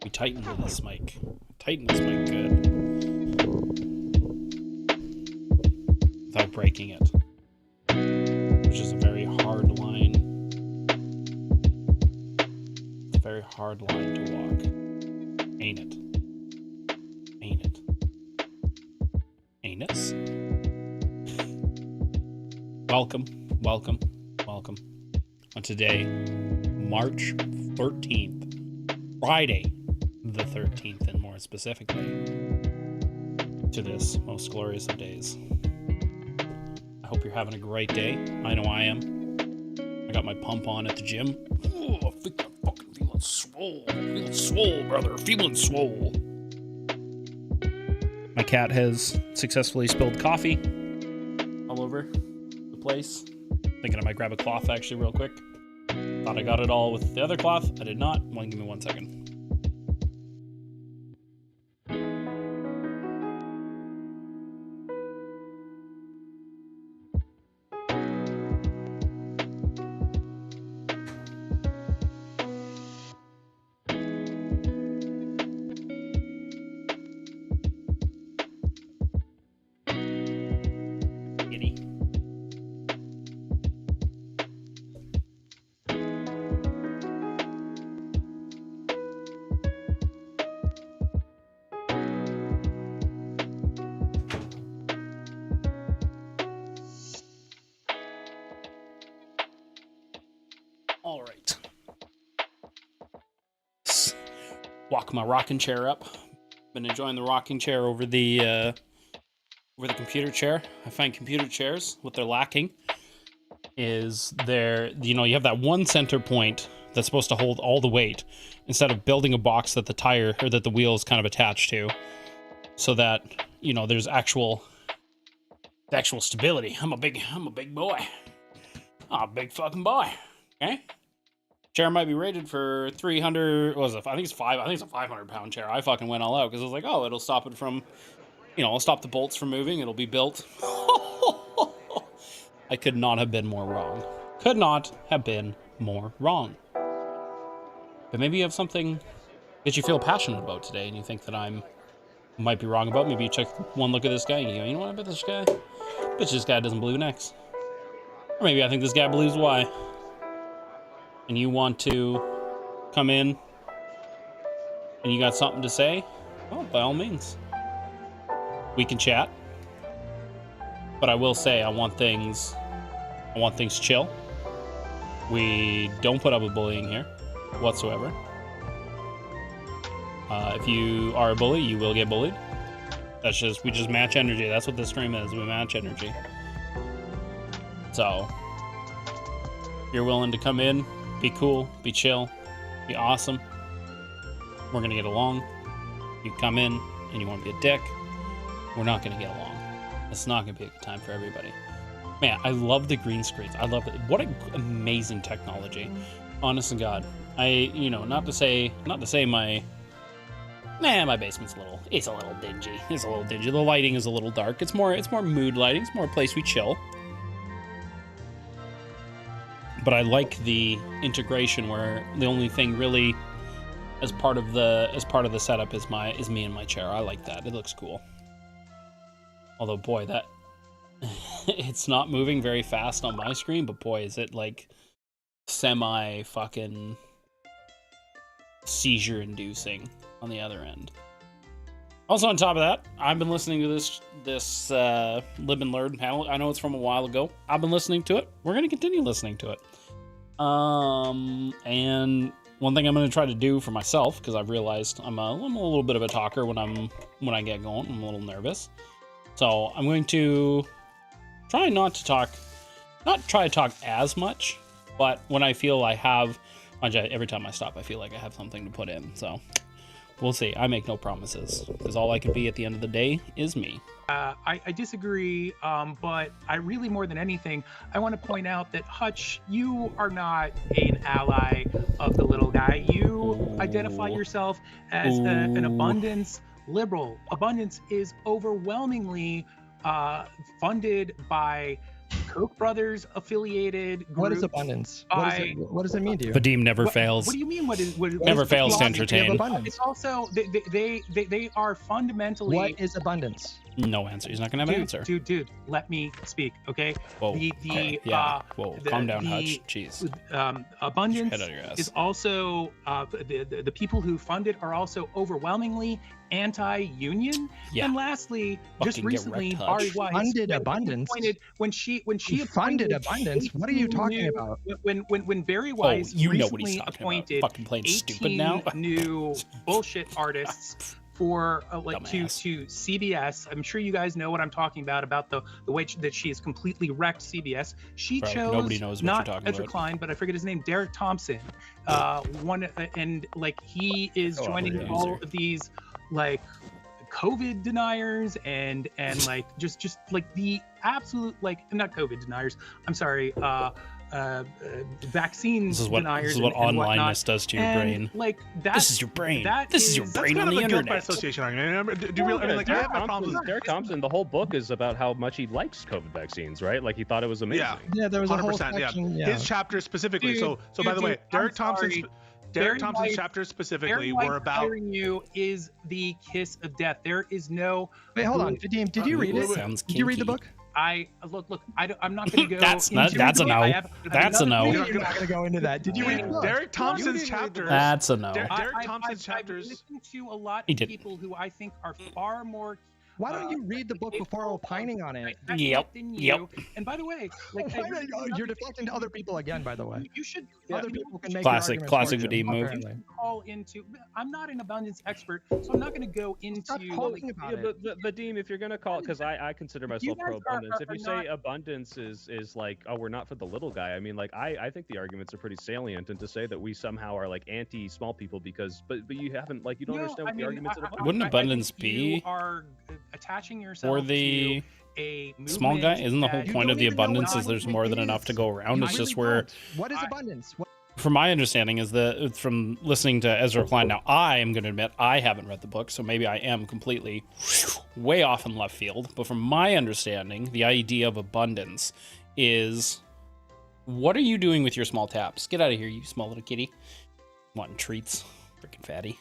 We tightened this mic. Tighten this mic good. Without breaking it. Which is a very hard line. It's a very hard line to walk. Ain't it? Ain't it? Anus? Welcome, welcome, welcome. On today, March 13th. Friday the 13th, and more specifically, to this most glorious of days. I hope you're having a great day. I know I am. I got my pump on at the gym. Oh, I think I'm fucking feeling swole. Feeling swole, brother. Feeling swole. My cat has successfully spilled coffee all over the place. Thinking I might grab a cloth actually real quick. Thought I got it all with the other cloth. I did not. Give me 1 second. All right. Walk my rocking chair up. Been enjoying the rocking chair over the computer chair. I find computer chairs, what they're lacking is you have that one center point that's supposed to hold all the weight instead of building a box that the tire or that the wheel is kind of attached to, so that there's actual stability. I'm a big boy. I'm a big fucking boy. Okay. Chair might be rated for 300. What was it? I think it's 500-pound chair. I fucking went all out because I was like, oh, it'll stop it from, I'll stop the bolts from moving. It'll be built. I could not have been more wrong. Could not have been more wrong. But maybe you have something that you feel passionate about today, and you think that I might be wrong about. Maybe you check one look at this guy and you go, you know what? I bet this guy doesn't believe in X. Or maybe I think this guy believes Y. And you want to come in and you got something to say, well, by all means, we can chat. But I will say, I want things chill. We don't put up with bullying here whatsoever. If you are a bully, you will get bullied. We just match energy. That's what this stream is. We match energy. So, if you're willing to come in, be cool, be chill, be awesome, we're gonna get along. You come in and you want to be a dick, we're not gonna get along. It's not gonna be a good time for everybody. Man, I love the green screens. I love it. What an amazing technology. Honest to God. Not to say my basement's a little dingy. It's a little dingy. The lighting is a little dark. It's more mood lighting. It's more a place we chill. But I like the integration where the only thing really as part of the setup is me and my chair. I like that. It looks cool. Although boy, that it's not moving very fast on my screen, but boy, is it like semi fucking seizure inducing on the other end. Also, on top of that, I've been listening to this Live and Learn panel. I know it's from a while ago. I've been listening to it. We're going to continue listening to it. And one thing I'm going to try to do for myself, because I've realized I'm a little bit of a talker when I get going. I'm a little nervous. So I'm going to try not try to talk as much, but when I feel I have, every time I stop, I feel like I have something to put in. So we'll see. I make no promises, because all I can be at the end of the day is me. I disagree, but I really, more than anything, I want to point out that, Hutch, you are not an ally of the little guy. You identify yourself as an abundance liberal. Abundance is overwhelmingly funded by Koch brothers affiliated groups. What is abundance? What does it mean to you? Vadim never fails. What do you mean? Never is the fails to philosophy of entertain. Abundance? It's also they are fundamentally. What is abundance? No answer. He's not gonna have an answer. Dude, let me speak, okay? Whoa. The Whoa. Calm down, Hutch. Jeez. Abundance Head out of your ass. is also the people who fund it are also overwhelmingly anti-union. Yeah. And lastly, just Fucking get recently, wrecked, Bari Hutch. Weiss Funded abundance? when she Funded abundance? What are you talking about? When Barry Weiss you know what he's recently talking appointed about. Fucking playing 18 stupid now. new bullshit artists for to Dumbass. CBS. I'm sure you guys know what I'm talking about the way that she has completely wrecked CBS. She Bro, chose nobody knows what not you're talking Ezra about. Klein, but I forget his name, Derek Thompson. And like he is Oh, joining yeah. all of these like COVID deniers and like just like the absolute like not COVID deniers. I'm sorry. Vaccine This is what deniers onlineness and whatnot. does to your And, brain. like that. This is your brain. That This is your is- brain That's on kind the of a guilt by internet. association argument. Do you really? I mean, like, I have my problems. Derek Thompson, the whole book is about how much he likes COVID vaccines, right? Like he thought it was amazing. Yeah. Yeah, there was a whole 100%. section. Yeah. His chapters specifically. Dude, so by the way, dude, Derek I'm Thompson's sorry. Derek Barry Thompson's Weiss- chapters specifically Barry White were about. hiring you is the kiss of death. There is no. Wait, hold on, Vadim, did you read it? Sounds Did you read the kinky. book? Look. I'm not going to go. That's into a it. no. I have That's a another no. point. You're not going to go into that. Did you read the book? Derek Thompson's chapters. That's a no. Derek I've Thompson's chapters. listened to a lot He of did. people who I think are far more. Why don't you read the book before opining on it? Yep, Than yep. you. And by the way, like You're deflecting to other people again, by the way. you should. Other you people can make Classic your arguments for Vadim you, move. apparently. call into. I'm not an abundance expert, so I'm not going to go into. Stop talking about Yeah, it. but Vadim, if you're gonna call, because I consider myself guys pro abundance. are If you not- say abundance is like, oh, we're not for the little guy. I mean, like I think the arguments are pretty salient, and to say that we somehow are like anti small people because, but you haven't like you don't understand what the arguments of abundance. Wouldn't I abundance think you be are attaching yourself for the to a small guy? movement Isn't the whole that- point You of the don't even know abundance what is there's abundance more than is. enough to go around? You It's just really where, don't. What is abundance? from my understanding, is that from listening to Ezra Klein. Now, I am going to admit I haven't read the book, so maybe I am completely way off in left field. But from my understanding, the idea of abundance is, what are you doing with your small taps? Get out of here, you small little kitty. Wanting treats, freaking fatty.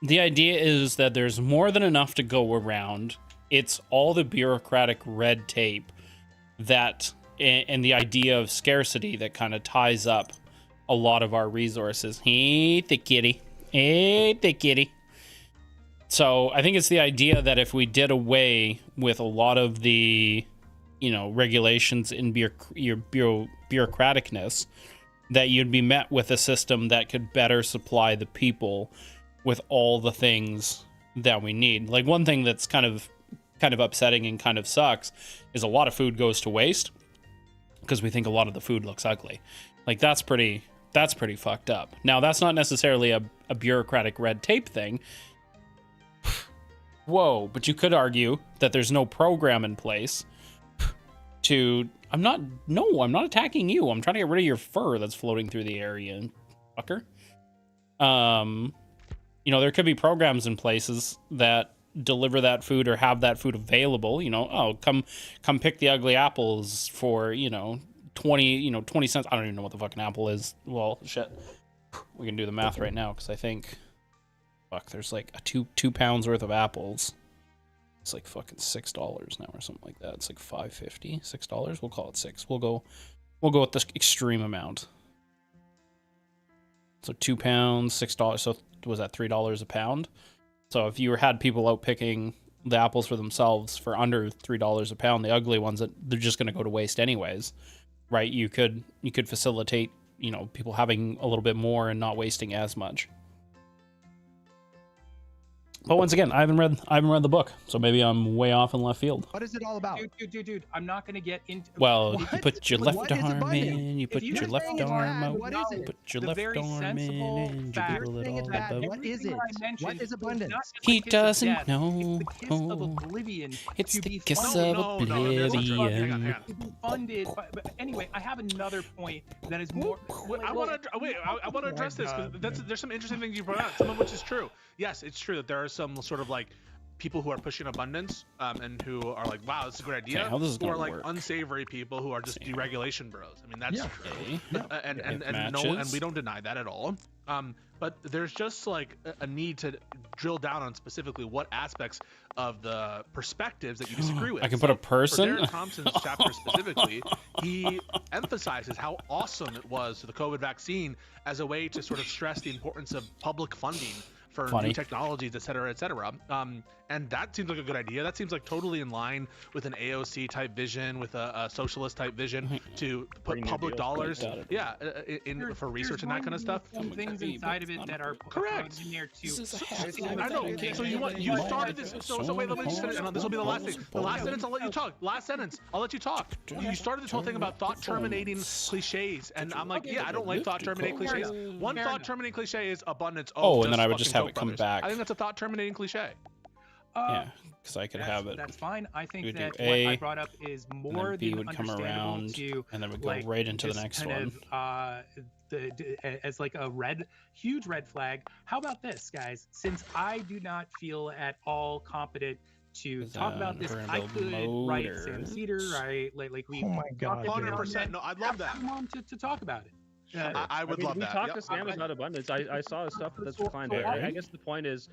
The idea is that there's more than enough to go around. It's all the bureaucratic red tape that, and the idea of scarcity that kind of ties up a lot of our resources. Hey, the kitty. Hey, the kitty. So I think it's the idea that if we did away with a lot of the, regulations in bureaucraticness, that you'd be met with a system that could better supply the people with all the things that we need. Like, one thing that's kind of upsetting and kind of sucks is a lot of food goes to waste because we think a lot of the food looks ugly. Like, that's pretty fucked up. Now, that's not necessarily a bureaucratic red tape thing. Whoa, but you could argue that there's no program in place to... I'm not attacking you. I'm trying to get rid of your fur that's floating through the area, fucker. There could be programs in places that deliver that food or have that food available. Come pick the ugly apples for 20 cents. I don't even know what the fucking apple is. Well, shit, we can do the math right now because I think, there's like a 2 pounds worth of apples. It's like fucking $6 now or something like that. It's like $5.50, $6. We'll call it $6. We'll go with this extreme amount. So 2 pounds, $6. So was that $3 a pound? So if you had people out picking the apples for themselves for under $3 a pound, the ugly ones that they're just going to go to waste anyways, right? You could facilitate, people having a little bit more and not wasting as much. But once again, I haven't read the book, so maybe I'm way off in left field. What is it all about? Dude, I'm not going to get into. Well, What? you put your What left is arm abundant? in, you put you're your left saying it's arm bad, out, what is it? put your The left very arm in, sensible and fact- jiggle You're it saying it's all bad. about. What is it? Everything I mentioned What is was abundance? not just He the kiss of doesn't death. know. It's the kiss of oblivion. It's to the be kiss funded- of no, there's a- hang on, hang oblivion. on. to be funded. But anyway, I have another point that is more. I want to address this because there's some interesting things you brought up, some of which is true. Yes, it's true that there are some sort of like people who are pushing abundance and who are like, wow, this is a great idea. Okay, how this is who are gonna like work. unsavory people who are just See. deregulation bros. I mean, that's Yeah. true. Okay. And It no, and matches. we don't deny that at all. But there's just like a need to drill down on specifically what aspects of the perspectives that you disagree with. I can put a For person. Darren Thompson's chapter specifically, he emphasizes how awesome it was to the COVID vaccine as a way to sort of stress the importance of public funding for Funny. new technologies, et cetera, et cetera. And that seems like a good idea. That seems like totally in line with an AOC type vision, with a socialist type vision to put Green New public Deal. dollars, Got it. yeah, for research and that kind of stuff. Some things inside of it that are Correct. in there too. This is a I know. Okay. So you started this. So wait, let me just finish. This will be the last thing. The last sentence, I'll let you talk. Last sentence, I'll let you talk. You started this whole thing about thought terminating cliches, and I'm like, yeah, I don't like thought terminating cliches. One thought terminating cliche is abundance. Oh, and then just I would just fucking have it Koch come brothers. back. I think that's a thought terminating cliche. Yeah, because I could have it. That's fine. I think We would do that A, what I brought up is And more then B than would come understandable around, to and then we go like right into the just next kind one. of, as like a huge red flag. How about this, guys? Since I do not feel at all competent to talk about this, We're gonna I build could write Sam motors. Cedar, right? Like we. Oh my God. talked dude. about 100%. No, I'd love that. Have him on to talk about it. I would love we that. talked Yep. to Sam about abundance. I saw his stuff that's So- declined so there. I- I guess the point is,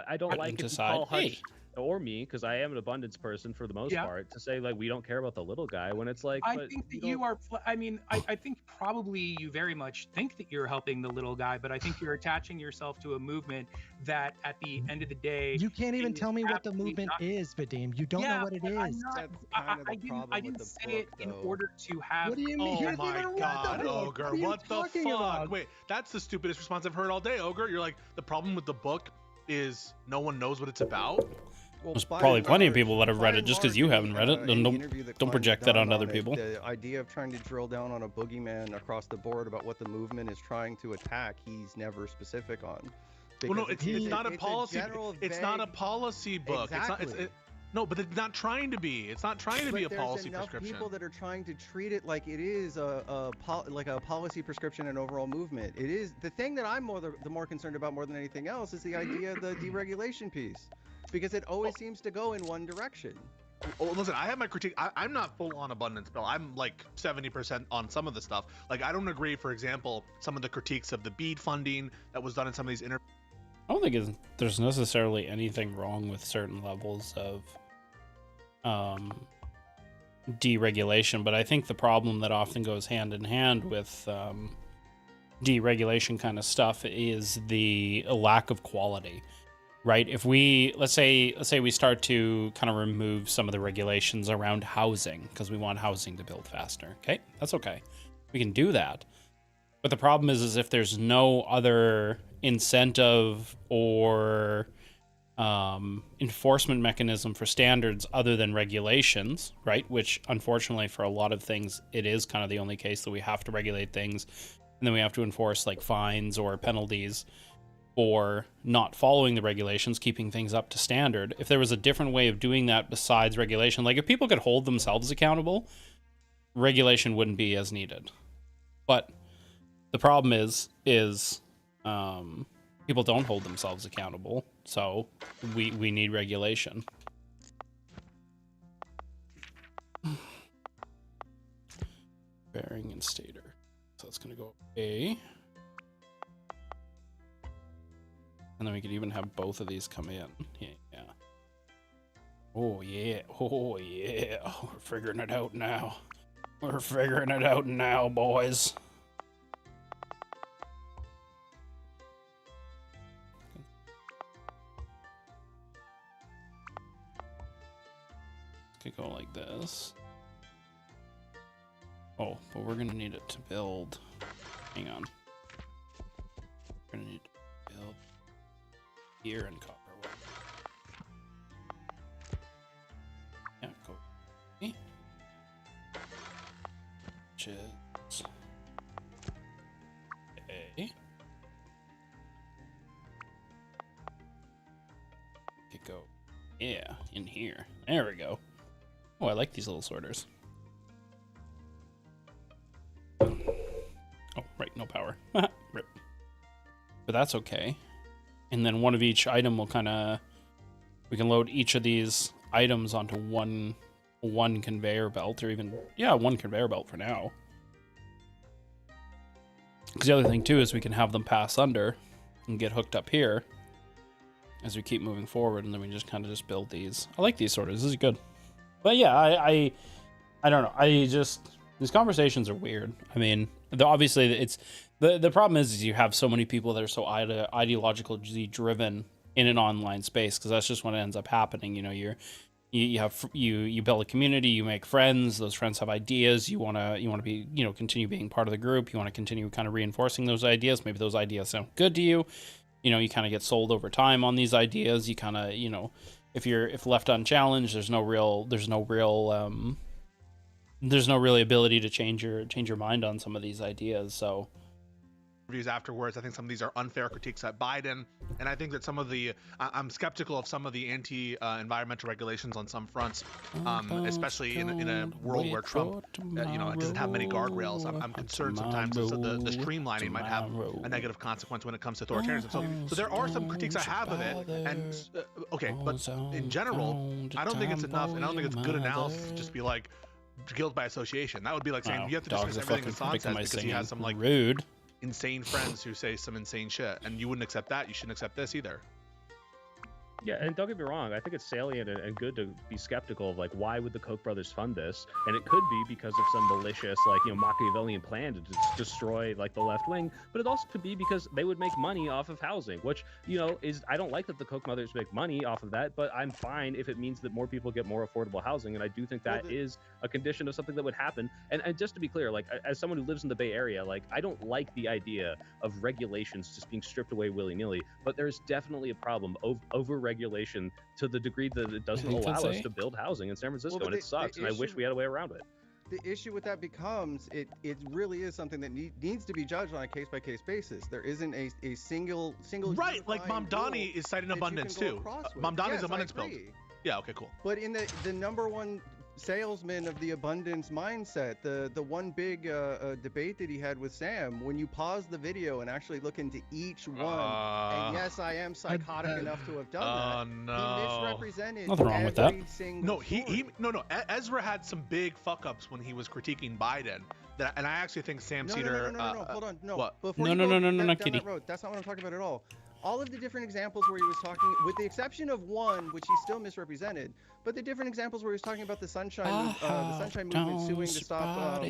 I don't Let like them it to call decide, Hutch or me, because I am an abundance person for the most Yeah. part, to say like we don't care about the little guy when it's like. I but think that don't- you are. I mean, I think probably you very much think that you're helping the little guy, but I think you're attaching yourself to a movement that, at the end of the day, You can't even is tell me what the absolutely movement not- is, Vadim. You don't yeah, know what it but I'm is. not. That's kind of the problem I with didn't the say book, it in though. order to have. What do you mean? He Oh doesn't my even read God, the book. Ogre! What are you What the talking fuck? about? Wait, that's the stupidest response I've heard all day, Ogre. You're like, the problem with the book is no one knows what it's about. Well, There's by probably and plenty of large- people that have by read it and just 'cause large, you in haven't read it, in then the don't- interview that don't Klein project done that onto other it, people. The idea of trying to drill down on a boogeyman across the board about what the movement is trying to attack, he's never specific on. Well, no, Because it's not a policy. general It's not a vague- policy book. Exactly. It's not. No, but it's not trying to be. It's not trying to be a But policy there's enough prescription. people that are trying to treat it like it is like a policy prescription and overall movement. It is the thing that I'm the more concerned about more than anything else is the idea of the deregulation piece, because it always seems to go in one direction. Well, listen, I have my critique. I'm not full on abundance, Bill. I'm like 70% on some of the stuff. Like, I don't agree, for example, some of the critiques of the BEAD funding that was done in some of these interviews. I don't think there's necessarily anything wrong with certain levels of deregulation, but I think the problem that often goes hand in hand with deregulation kind of stuff is the lack of quality, right? If let's say we start to kind of remove some of the regulations around housing because we want housing to build faster. Okay, that's okay, we can do that. But the problem is if there's no other incentive or enforcement mechanism for standards other than regulations, right? Which unfortunately for a lot of things, it is kind of the only case that we have to regulate things, and then we have to enforce like fines or penalties for not following the regulations, keeping things up to standard. If there was a different way of doing that besides regulation, like if people could hold themselves accountable, regulation wouldn't be as needed. But the problem is people don't hold themselves accountable, so we need regulation. Bearing and stator. So it's going to go A. And then we could even have both of these come in. Yeah. Oh, yeah. Oh, yeah. We're figuring it out now. We're figuring it out now, boys. Could go like this. Oh, but we're gonna need it to build. Hang on. We're gonna need to build here in copper. Yeah, go. Which is A. Could go. Yeah, in here. There we go. Oh, I like these little sorters. Oh, right, no power. Rip. But that's okay. And then one of each item will kind of we can load each of these items onto one conveyor belt, or even one conveyor belt for now. Because the other thing too is we can have them pass under and get hooked up here as we keep moving forward, and then we just kind of just build these. I like these sort of. This is good. But yeah, I don't know. These conversations are weird. I mean, obviously it's the problem is you have so many people that are so ideologically driven in an online space, because that's just what ends up happening. You know, you build a community, you make friends, those friends have ideas, you want to be, continue being part of the group, you want to continue kind of reinforcing those ideas. Maybe those ideas sound good to you. You kind of get sold over time on these ideas. You kind of, if left unchallenged, there's no real ability to change your mind on some of these ideas. So reviews afterwards, I think some of these are unfair critiques at Biden, and I think that some of the I'm skeptical of some of the anti-environmental regulations on some fronts, especially in a world where Trump doesn't have many guardrails. I'm concerned sometimes that the streamlining might have a negative consequence when it comes to authoritarianism. So there are some critiques I have of it, and but in general, I don't think it's enough, and I don't think it's good analysis to just be like guilt by association. That would be like saying you have to dismiss everything Hassan says because he has some like rude insane friends who say some insane shit, and you wouldn't accept that. You shouldn't accept this either. Yeah, and don't get me wrong, I think it's salient and good to be skeptical of, like, why would the Koch brothers fund this? And it could be because of some malicious, Machiavellian plan to destroy, the left wing, but it also could be because they would make money off of housing, which, I don't like that the Koch brothers make money off of that, but I'm fine if it means that more people get more affordable housing, and I do think that is a condition of something that would happen. And just to be clear, as someone who lives in the Bay Area, I don't like the idea of regulations just being stripped away willy-nilly, but there's definitely a problem over regulation to the degree that it doesn't allow us to build housing in San Francisco, and it sucks, and I wish we had a way around it. The issue with that becomes it really is something that needs to be judged on a case-by-case basis. There isn't a single right, like Mom Donnie is citing abundance too. Mom Donnie's abundance build. Yeah, okay, cool. But in the number one salesman of the abundance mindset, the one big debate that he had with Sam, when you pause the video and actually look into each one, and yes, I am psychotic enough to have done that. No. He misrepresented nothing wrong with that. No, Ezra had some big fuck ups when he was critiquing Biden. And I actually think Sam Cedar. No, hold on, no. What? Before no, Kitty. That's not what I'm talking about at all. All of the different examples where he was talking, with the exception of one, which he still misrepresented, but the different examples where he was talking about the sunshine movement suing to stop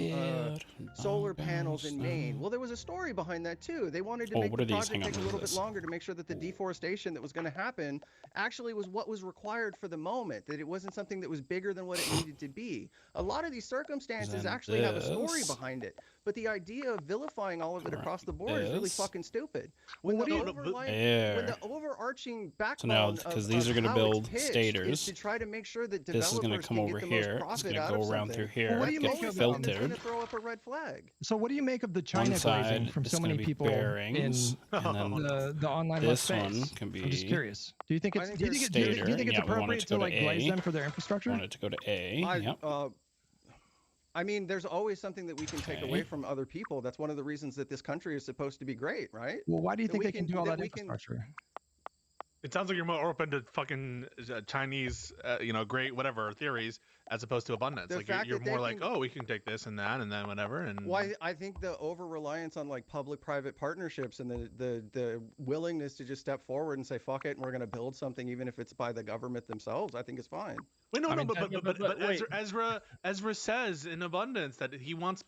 solar panels in Maine. Well, there was a story behind that too. They wanted to make the project take a little bit longer to make sure that the deforestation that was going to happen actually was what was required for the moment, that it wasn't something that was bigger than what it needed to be. A lot of these circumstances actually have a story behind it, but the idea of vilifying all of it across the board is really fucking stupid. When the overarching backbone because these are going to build stators, is to try to make sure that this is going to come over here, it's going to go around through here, get filtered. Throw up a red flag. So what do you make of the China glazing from so many people bearings, in the online this space? One can be. I'm just curious. Do you think it's stator. it's appropriate to glaze them for their infrastructure? I want it to go to A. I mean, there's always something that we can take away from other people. That's one of the reasons that this country is supposed to be great, right? Well, why do you think they can do all that infrastructure? It sounds like you're more open to fucking Chinese, great whatever theories as opposed to abundance. You're more like, oh, we can take this and that and then whatever. And I think the over reliance on public-private partnerships and the willingness to just step forward and say fuck it and we're going to build something even if it's by the government themselves, I think is fine. Wait, but Ezra says in abundance that he wants.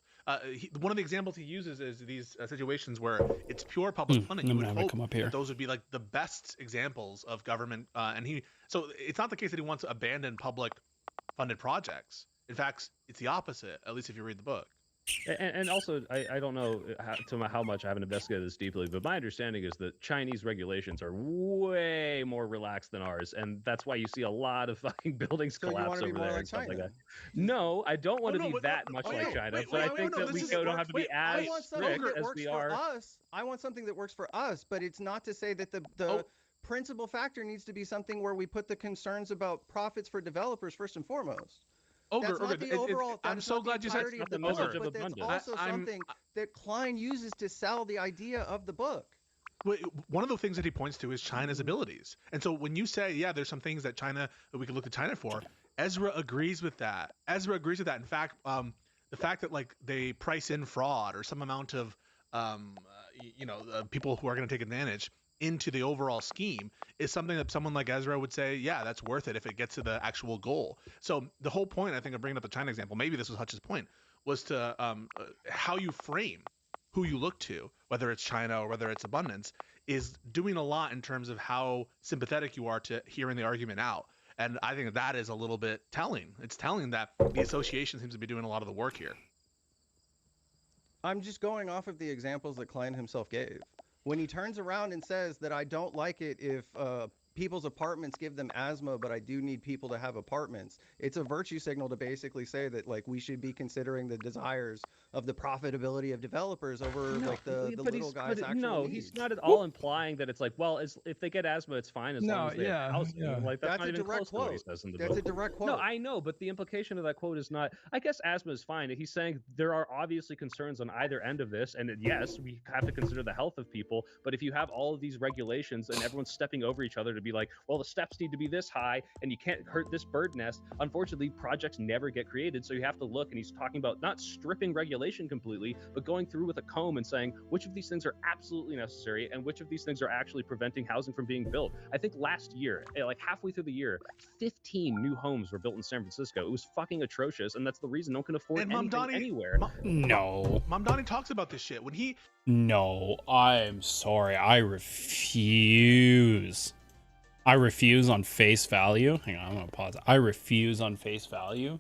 One of the examples he uses is these situations where it's pure public funding. You would hope that those would be like the best examples of government. So it's not the case that he wants to abandon public funded projects. In fact, it's the opposite, at least if you read the book. And also, I don't know how much I haven't investigated this deeply, but my understanding is that Chinese regulations are way more relaxed than ours, and that's why you see a lot of fucking buildings collapse over there and stuff like that. No, I don't want to be that much like China, but I think that we don't have to be as strict as we are. I want something that works for us, but it's not to say that the principal factor needs to be something where we put the concerns about profits for developers first and foremost. I'm so glad you said the message of abundance. That's also something that Klein uses to sell the idea of the book. one of the things that he points to is China's abilities. And so when you say, yeah, there's some things that we could look to China for, Ezra agrees with that. In fact, the fact that like they price in fraud or some amount of, people who are going to take advantage into the overall scheme is something that someone like Ezra would say, yeah, that's worth it if it gets to the actual goal. So the whole point, I think, of bringing up the China example, maybe this was Hutch's point, was to how you frame who you look to, whether it's China or whether it's abundance, is doing a lot in terms of how sympathetic you are to hearing the argument out. And I think that is a little bit telling. It's telling that the association seems to be doing a lot of the work here. I'm just going off of the examples that Klein himself gave. When he turns around and says that I don't like it if people's apartments give them asthma, but I do need people to have apartments, it's a virtue signal to basically say that like we should be considering the desires of the profitability of developers over like the little guys' actual needs. He's not at all implying that it's like, well, if they get asthma, it's fine as long as they have housing. Yeah. Like that's not a even direct close to what he quote. says in the That's book. a direct quote. No, I know, but the implication of that quote is not. I guess asthma is fine. He's saying there are obviously concerns on either end of this, and yes, we have to consider the health of people. But if you have all of these regulations and everyone's stepping over each other to be like, well, the steps need to be this high, and you can't hurt this bird nest. Unfortunately, projects never get created, so you have to look. And he's talking about not stripping regulation completely, but going through with a comb and saying which of these things are absolutely necessary and which of these things are actually preventing housing from being built. I think last year, like halfway through the year, 15 new homes were built in San Francisco. It was fucking atrocious, and that's the reason no one can afford anything anywhere. No. Mamdani talks about this shit when he. No, I'm sorry. I refuse. I refuse on face value. Hang on, I'm gonna pause. I refuse on face value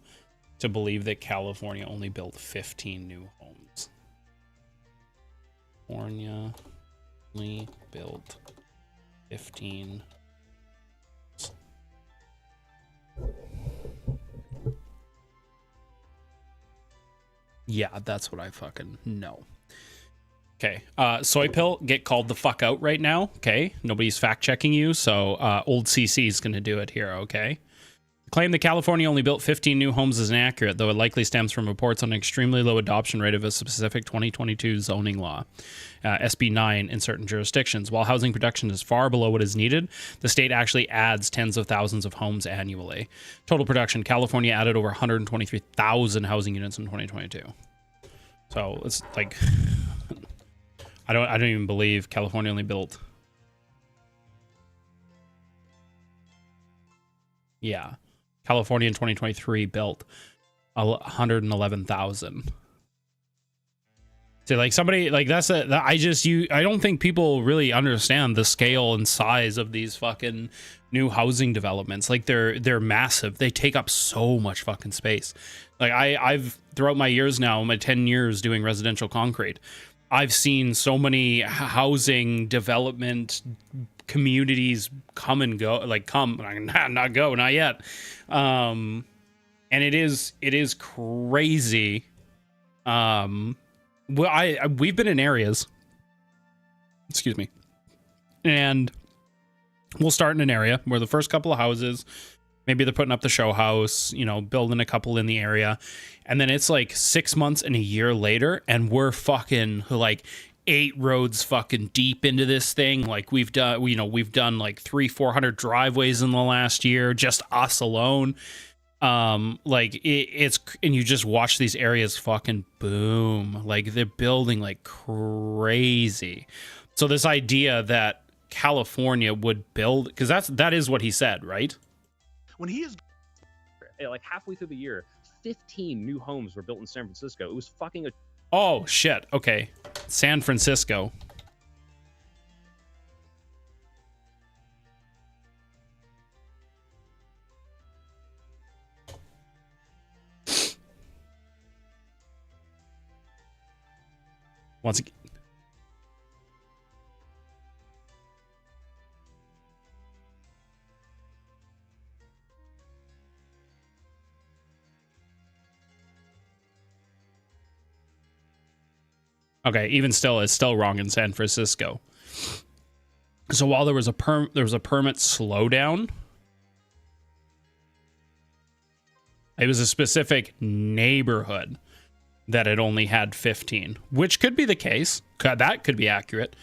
to believe that California only built 15 new homes. California only built 15. Yeah, that's what I fucking know. Okay, Soy Pill, get called the fuck out right now, okay? Nobody's fact-checking you, so old CC is going to do it here, okay? Claim that California only built 15 new homes is inaccurate, though it likely stems from reports on an extremely low adoption rate of a specific 2022 zoning law, SB 9, in certain jurisdictions. While housing production is far below what is needed, the state actually adds tens of thousands of homes annually. Total production, California added over 123,000 housing units in 2022. So it's like... I don't even believe California only built. Yeah. California in 2023 built 111,000. So like somebody like I don't think people really understand the scale and size of these fucking new housing developments. Like they're massive. They take up so much fucking space. Like I've throughout my years now, my 10 years doing residential concrete, I've seen so many housing development communities come and go, not go, not yet. And it is crazy. We've been in areas, excuse me, and we'll start in an area where the first couple of houses, maybe they're putting up the show house, building a couple in the area. And then it's like 6 months and a year later, and we're fucking like 8 roads fucking deep into this thing. Like we've done like 300-400 driveways in the last year, just us alone. It's and you just watch these areas fucking boom. Like they're building like crazy. So this idea that California would build, because that is what he said, right? When he is like halfway through the year, 15 new homes were built in San Francisco. It was fucking oh shit. Okay. San Francisco. Once again. Okay, even still, it's still wrong in San Francisco. So while there was a permit slowdown, it was a specific neighborhood that it only had 15, which could be the case. That could be accurate.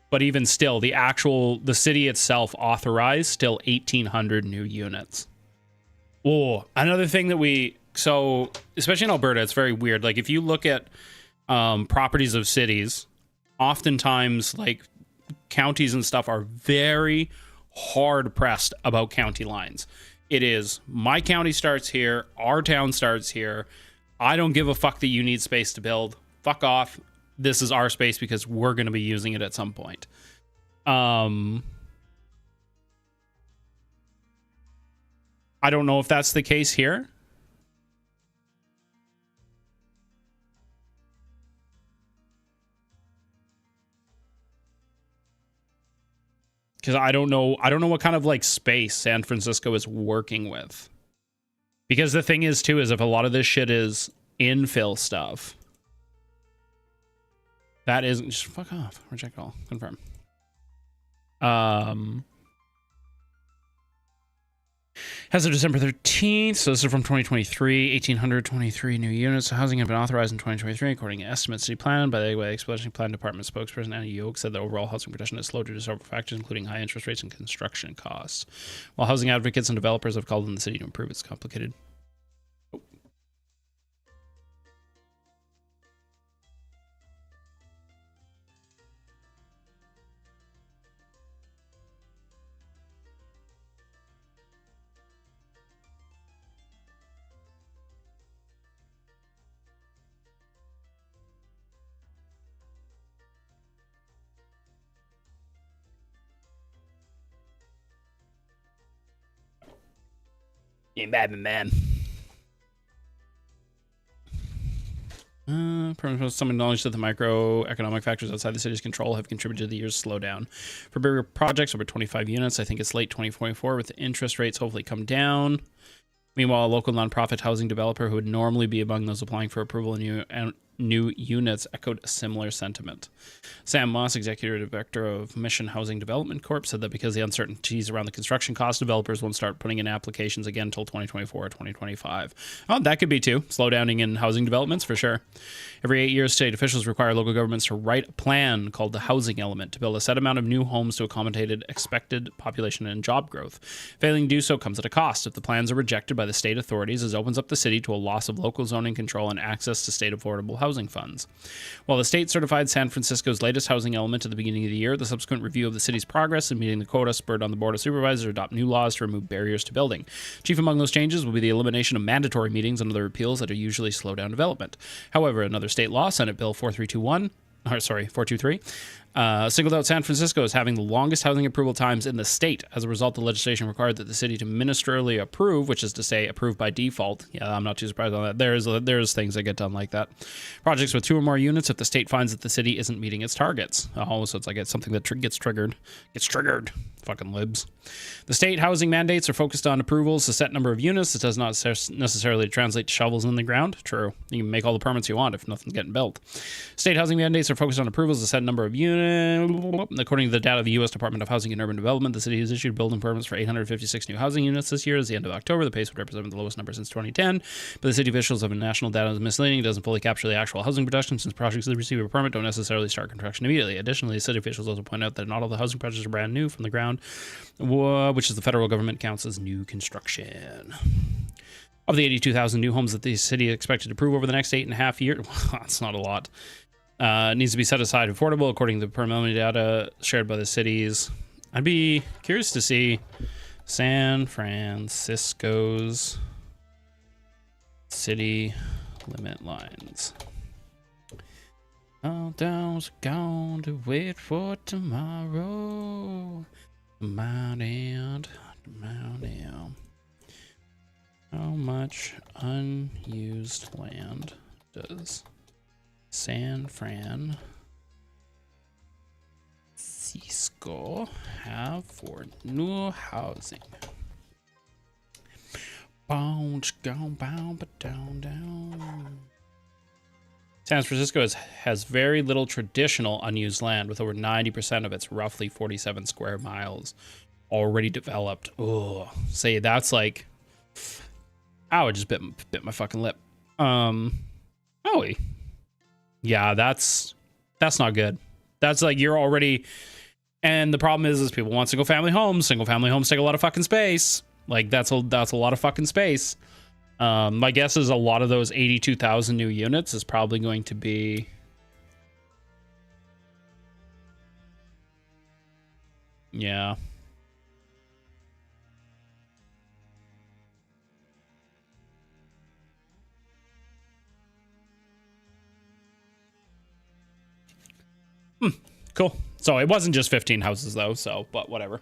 But even still, the city itself authorized still 1,800 new units. Oh, another thing that so especially in Alberta, it's very weird. Like if you look at properties of cities, oftentimes like counties and stuff are very hard pressed about county lines. It is my county starts here, our town starts here. I don't give a fuck that you need space to build. Fuck off. This is our space because we're going to be using it at some point. I don't know if that's the case here. Because I don't know what kind of like space San Francisco is working with. Because the thing is too, is if a lot of this shit is infill stuff, that isn't, just fuck off. Reject all. Confirm. As of December 13th, so this is from 2023, 1,823 new units. So housing had been authorized in 2023, according to estimates. City plan by the Exploitation Plan Department spokesperson Anna Yoke said that overall housing production has slowed due to several factors, including high interest rates and construction costs. While housing advocates and developers have called on the city to improve its complicated. Man. Some acknowledge that the microeconomic factors outside the city's control have contributed to the year's slowdown. For bigger projects over 25 units, I think it's late 2024 with the interest rates hopefully come down. Meanwhile, a local nonprofit housing developer who would normally be among those applying for approval in new units echoed a similar sentiment. Sam Moss, executive director of Mission Housing Development Corp, said that because the uncertainties around the construction cost, developers won't start putting in applications again until 2024 or 2025. Oh, that could be too. Slowdowning in housing developments for sure. Every 8 years, state officials require local governments to write a plan called the housing element to build a set amount of new homes to accommodate expected population and job growth. Failing to do so comes at a cost. If the plans are rejected by the state authorities, it opens up the city to a loss of local zoning control and access to state affordable housing funds. While the state certified San Francisco's latest housing element at the beginning of the year, the subsequent review of the city's progress in meeting the quota spurred on the Board of Supervisors to adopt new laws to remove barriers to building. Chief among those changes will be the elimination of mandatory meetings and other appeals that are usually slow down development. However, another state law, Senate Bill 423, singled out San Francisco as having the longest housing approval times in the state. As a result, the legislation required that the city to ministerially approve, which is to say approve by default. Yeah, I'm not too surprised on that. There's things that get done like that. Projects with 2 or more units if the state finds that the city isn't meeting its targets. Oh, so it's like it's something that gets triggered. Fucking libs. The state housing mandates are focused on approvals, a set number of units. It does not necessarily translate to shovels in the ground. True. You can make all the permits you want if nothing's getting built. State housing mandates are focused on approvals, a set number of units. According to the data of the U.S. Department of Housing and Urban Development, the city has issued building permits for 856 new housing units this year. As the end of October, the pace would represent the lowest number since 2010. But the city officials have national data is misleading. It doesn't fully capture the actual housing production since projects that receive a permit don't necessarily start construction immediately. Additionally, city officials also point out that not all the housing projects are brand new from the ground, which is the federal government counts as new construction. Of the 82,000 new homes that the city is expected to approve over the next 8.5 years, well, that's not a lot. It needs to be set aside affordable according to the preliminary data shared by the cities. I'd be curious to see San Francisco's city limit lines. All those going to wait for tomorrow. Mount End. How much unused land does San Francisco have for new housing? Bounce, down. San Francisco has very little traditional unused land, with over 90% of its roughly 47 square miles already developed. Oh, say that's like, I would just bit my fucking lip. Yeah, that's not good. That's like you're already And the problem is people want single family homes. Single family homes take a lot of fucking space. Like that's a lot of fucking space. My guess is a lot of those 82,000 new units is probably going to be. Yeah. Cool. So it wasn't just 15 houses though, so but whatever.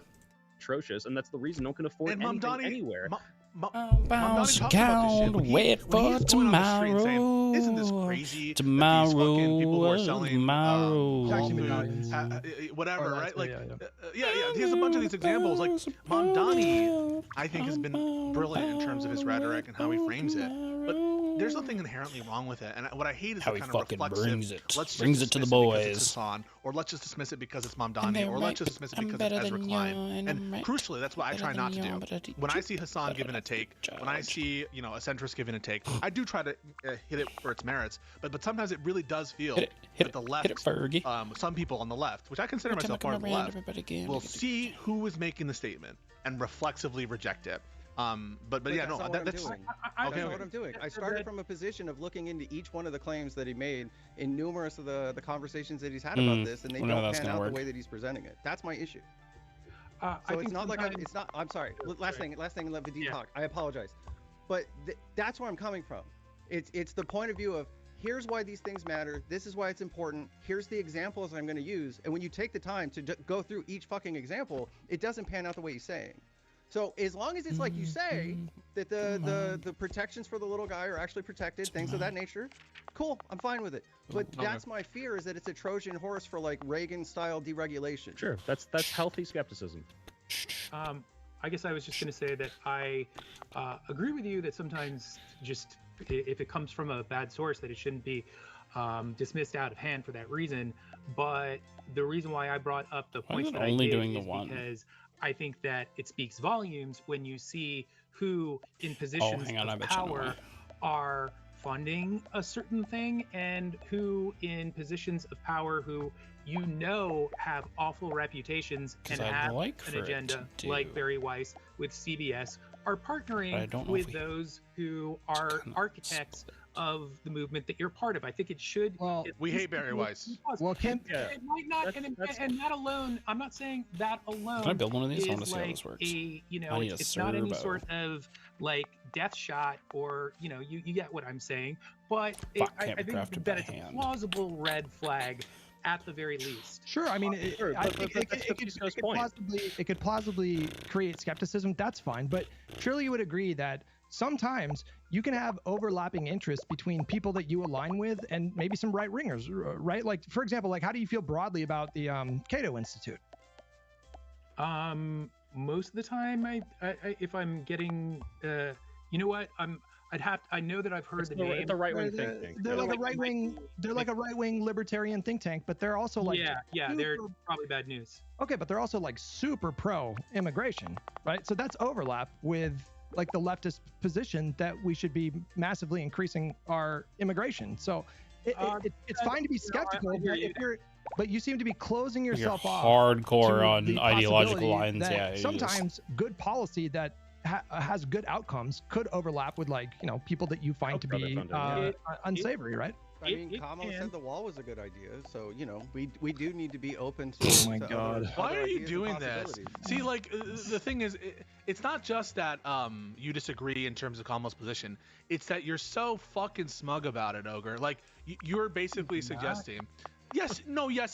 Atrocious, and that's the reason no one can afford And anything Mamdani, anywhere. Bounce count, wait for tomorrow. Saying, isn't this crazy? Tomorrow, That these fucking people who are selling tomorrow. whatever, Oh, right? Like, yeah. he has a bunch of these examples. Like Mamdani, I think has been brilliant in terms of his rhetoric and how he frames it. But there's nothing inherently wrong with it. And what I hate is how the he kind of fucking reflexive, brings it. let's just Brings it to the dismiss because it's boys. Hassan, or let's just dismiss it because it's Mamdani, or let's just dismiss it because it's Ezra Klein. And crucially, that's what I try not to do. When I see Hassan giving a take, when I see a centrist giving a take, I do try to hit it for its merits. But sometimes it really does feel that the left, some people on the left, which I consider myself part of the left, will see who is making the statement and reflexively reject it. But yeah, no, that's what I'm doing. I started from a position of looking into each one of the claims that he made in numerous of the conversations that he's had about this, and they don't pan out the way that he's presenting it. That's my issue. So it's not like it's not. I'm sorry. Last thing, and let Vadim talk. I apologize, but that's where I'm coming from. It's the point of view of here's why these things matter. This is why it's important. Here's the examples I'm going to use, and when you take the time to go through each fucking example, it doesn't pan out the way he's saying. So as long as it's like you say that the protections for the little guy are actually protected, things of that nature, cool, I'm fine with it. But that's my fear, is that it's a Trojan horse for like Reagan-style deregulation. Sure, that's healthy skepticism. I guess I was just going to say that I agree with you that sometimes just if it comes from a bad source, that it shouldn't be dismissed out of hand for that reason. But the reason why I brought up the points that I did is because I think that it speaks volumes when you see who in positions of power are funding a certain thing, and who in positions of power who have awful reputations and have an agenda, like Barry Weiss with CBS, are partnering with those who are architects of the movement that you're part of. I think it should. Well, we hate Barry Weiss. Well, it might not, and that alone. I'm not saying that alone. Can I build one of these? I want to is see how like this works. It's not any sort of like death shot, or you get what I'm saying. But I think that it's a plausible red flag at the very least. Sure, I mean, it could plausibly create skepticism. That's fine, but surely you would agree that sometimes you can have overlapping interests between people that you align with and maybe some right-wingers, right? Like, for example, like, how do you feel broadly about the Cato Institute? Most of the time, I if I'm getting, you know what, I know that I've heard the name. It's a right-wing think tank. They're like a right-wing. They're like a right-wing libertarian think tank, but they're also like they're probably bad news. Okay, but they're also like super pro-immigration, right? So that's overlap with like the leftist position that we should be massively increasing our immigration. So it's fine to be skeptical, but you seem to be closing yourself off. Hardcore on ideological lines. Yeah. Sometimes good policy that has good outcomes could overlap with people that you find to be unsavory, right? I mean, Kamala said the wall was a good idea, so we do need to be open to. Oh my God! Why are you doing this? See, like the thing is, it's not just that you disagree in terms of Kamala's position. It's that you're so fucking smug about it, Ogre. Like you're basically suggesting. Yes,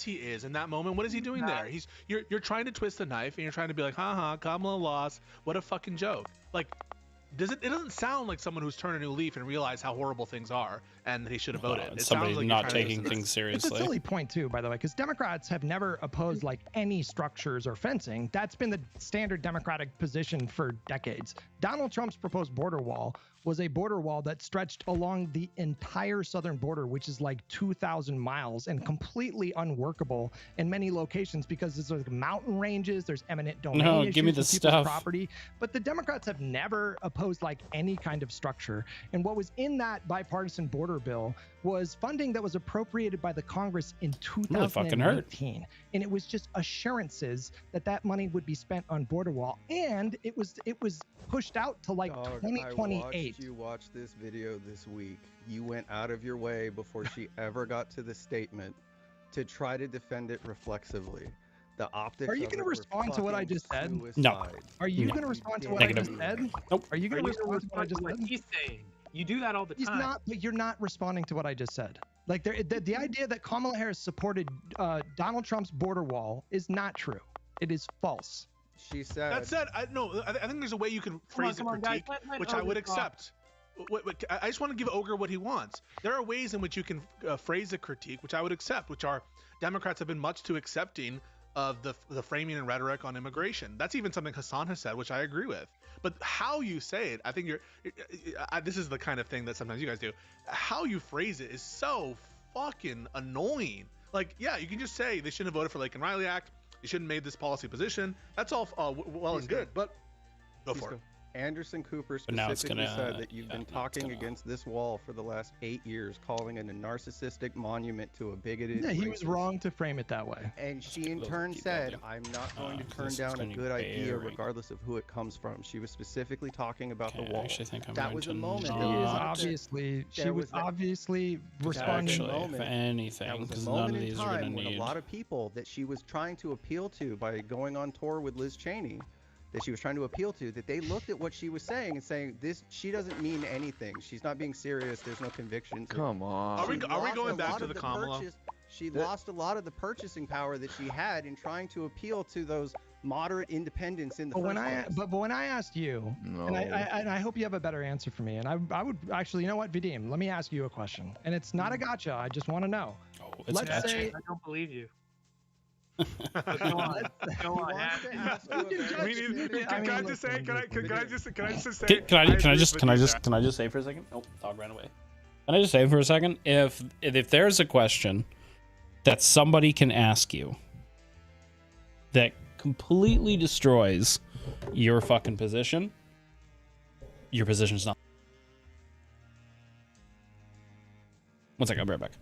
he is. In that moment, what is he doing there? You're trying to twist the knife, and you're trying to be like, haha, Kamala lost. What a fucking joke. Like, it doesn't sound like someone who's turned a new leaf and realized how horrible things are and that he should have voted. It somebody sounds like not taking things seriously. It's a silly point too, by the way, because Democrats have never opposed like any structures or fencing. That's been the standard Democratic position for decades. Donald Trump's proposed border wall was a border wall that stretched along the entire southern border, which is like 2,000 miles and completely unworkable in many locations because there's like mountain ranges, there's eminent domain No, issues give me the with people's stuff. property. But the Democrats have never opposed like any kind of structure. And what was in that bipartisan border bill was funding that was appropriated by the Congress in really fucking hurt. 2019. And it was just assurances that that money would be spent on border wall. And it was pushed out to like 2028. I watched you watch this video this week. You went out of your way before she ever got to the statement to try to defend it reflexively. The optics. Are you going to respond to what I just said? No. Are you going to respond to what Negative. I just said? Nope. Are you going to respond to what I just what said? he's saying? You do that all the He's time. not, but you're not responding to what I just said. Like the idea that Kamala Harris supported Donald Trump's border wall is not true. It is false. She said. That said, I think there's a way you can phrase a critique, which I would accept. I just want to give Ogre what he wants. There are ways in which you can phrase a critique, which I would accept, which are Democrats have been much too accepting of the framing and rhetoric on immigration. That's even something Hassan has said, which I agree with. But how you say it, I think this is the kind of thing that sometimes you guys do. How you phrase it is so fucking annoying. Like, yeah, you can just say they shouldn't have voted for Lake and Riley Act. You shouldn't have made this policy position. That's all well and good, but go for it. Anderson Cooper But now it's specifically gonna- said that you've yeah, been now talking it's gonna- against this wall for the last 8 years, calling it a narcissistic monument to a bigoted. Yeah, he was racist. wrong to frame it that way. And she in We'll turn keep that, said, yeah. I'm not going to turn this is down a gonna good be idea very- regardless of who it comes from. She was specifically talking about Okay, the wall. I actually think I'm That going was to a moment that She you is wanted to- obviously, she there was was that- obviously was responding. Actually, if moment- anything, That was because a none moment of in these are going time to when need. a lot of people that she was trying to appeal to by going on tour with Liz Cheney, that she was trying to appeal to, that they looked at what she was saying and saying, this, she doesn't mean anything. She's not being serious. There's no convictions. Come on. Are we She going lost a back lot to of the Kamala? She lost a lot of the purchasing power that she had in trying to appeal to those moderate independents in the But first when I place. but when I asked you, and I hope you have a better answer for me, and I would actually, you know what, Vadim, let me ask you a question, and it's not a gotcha. I just want to know. Oh, it's Let's gotcha. say I don't believe you. He Go on. wants to ask you a very specific- Can I just say? Can I just say? Can I agree just with say for a second? Oh, dog ran away. Can I just say for a second? If there's a question that somebody can ask you that completely destroys your fucking position, your position's not. One second, I'll be right back.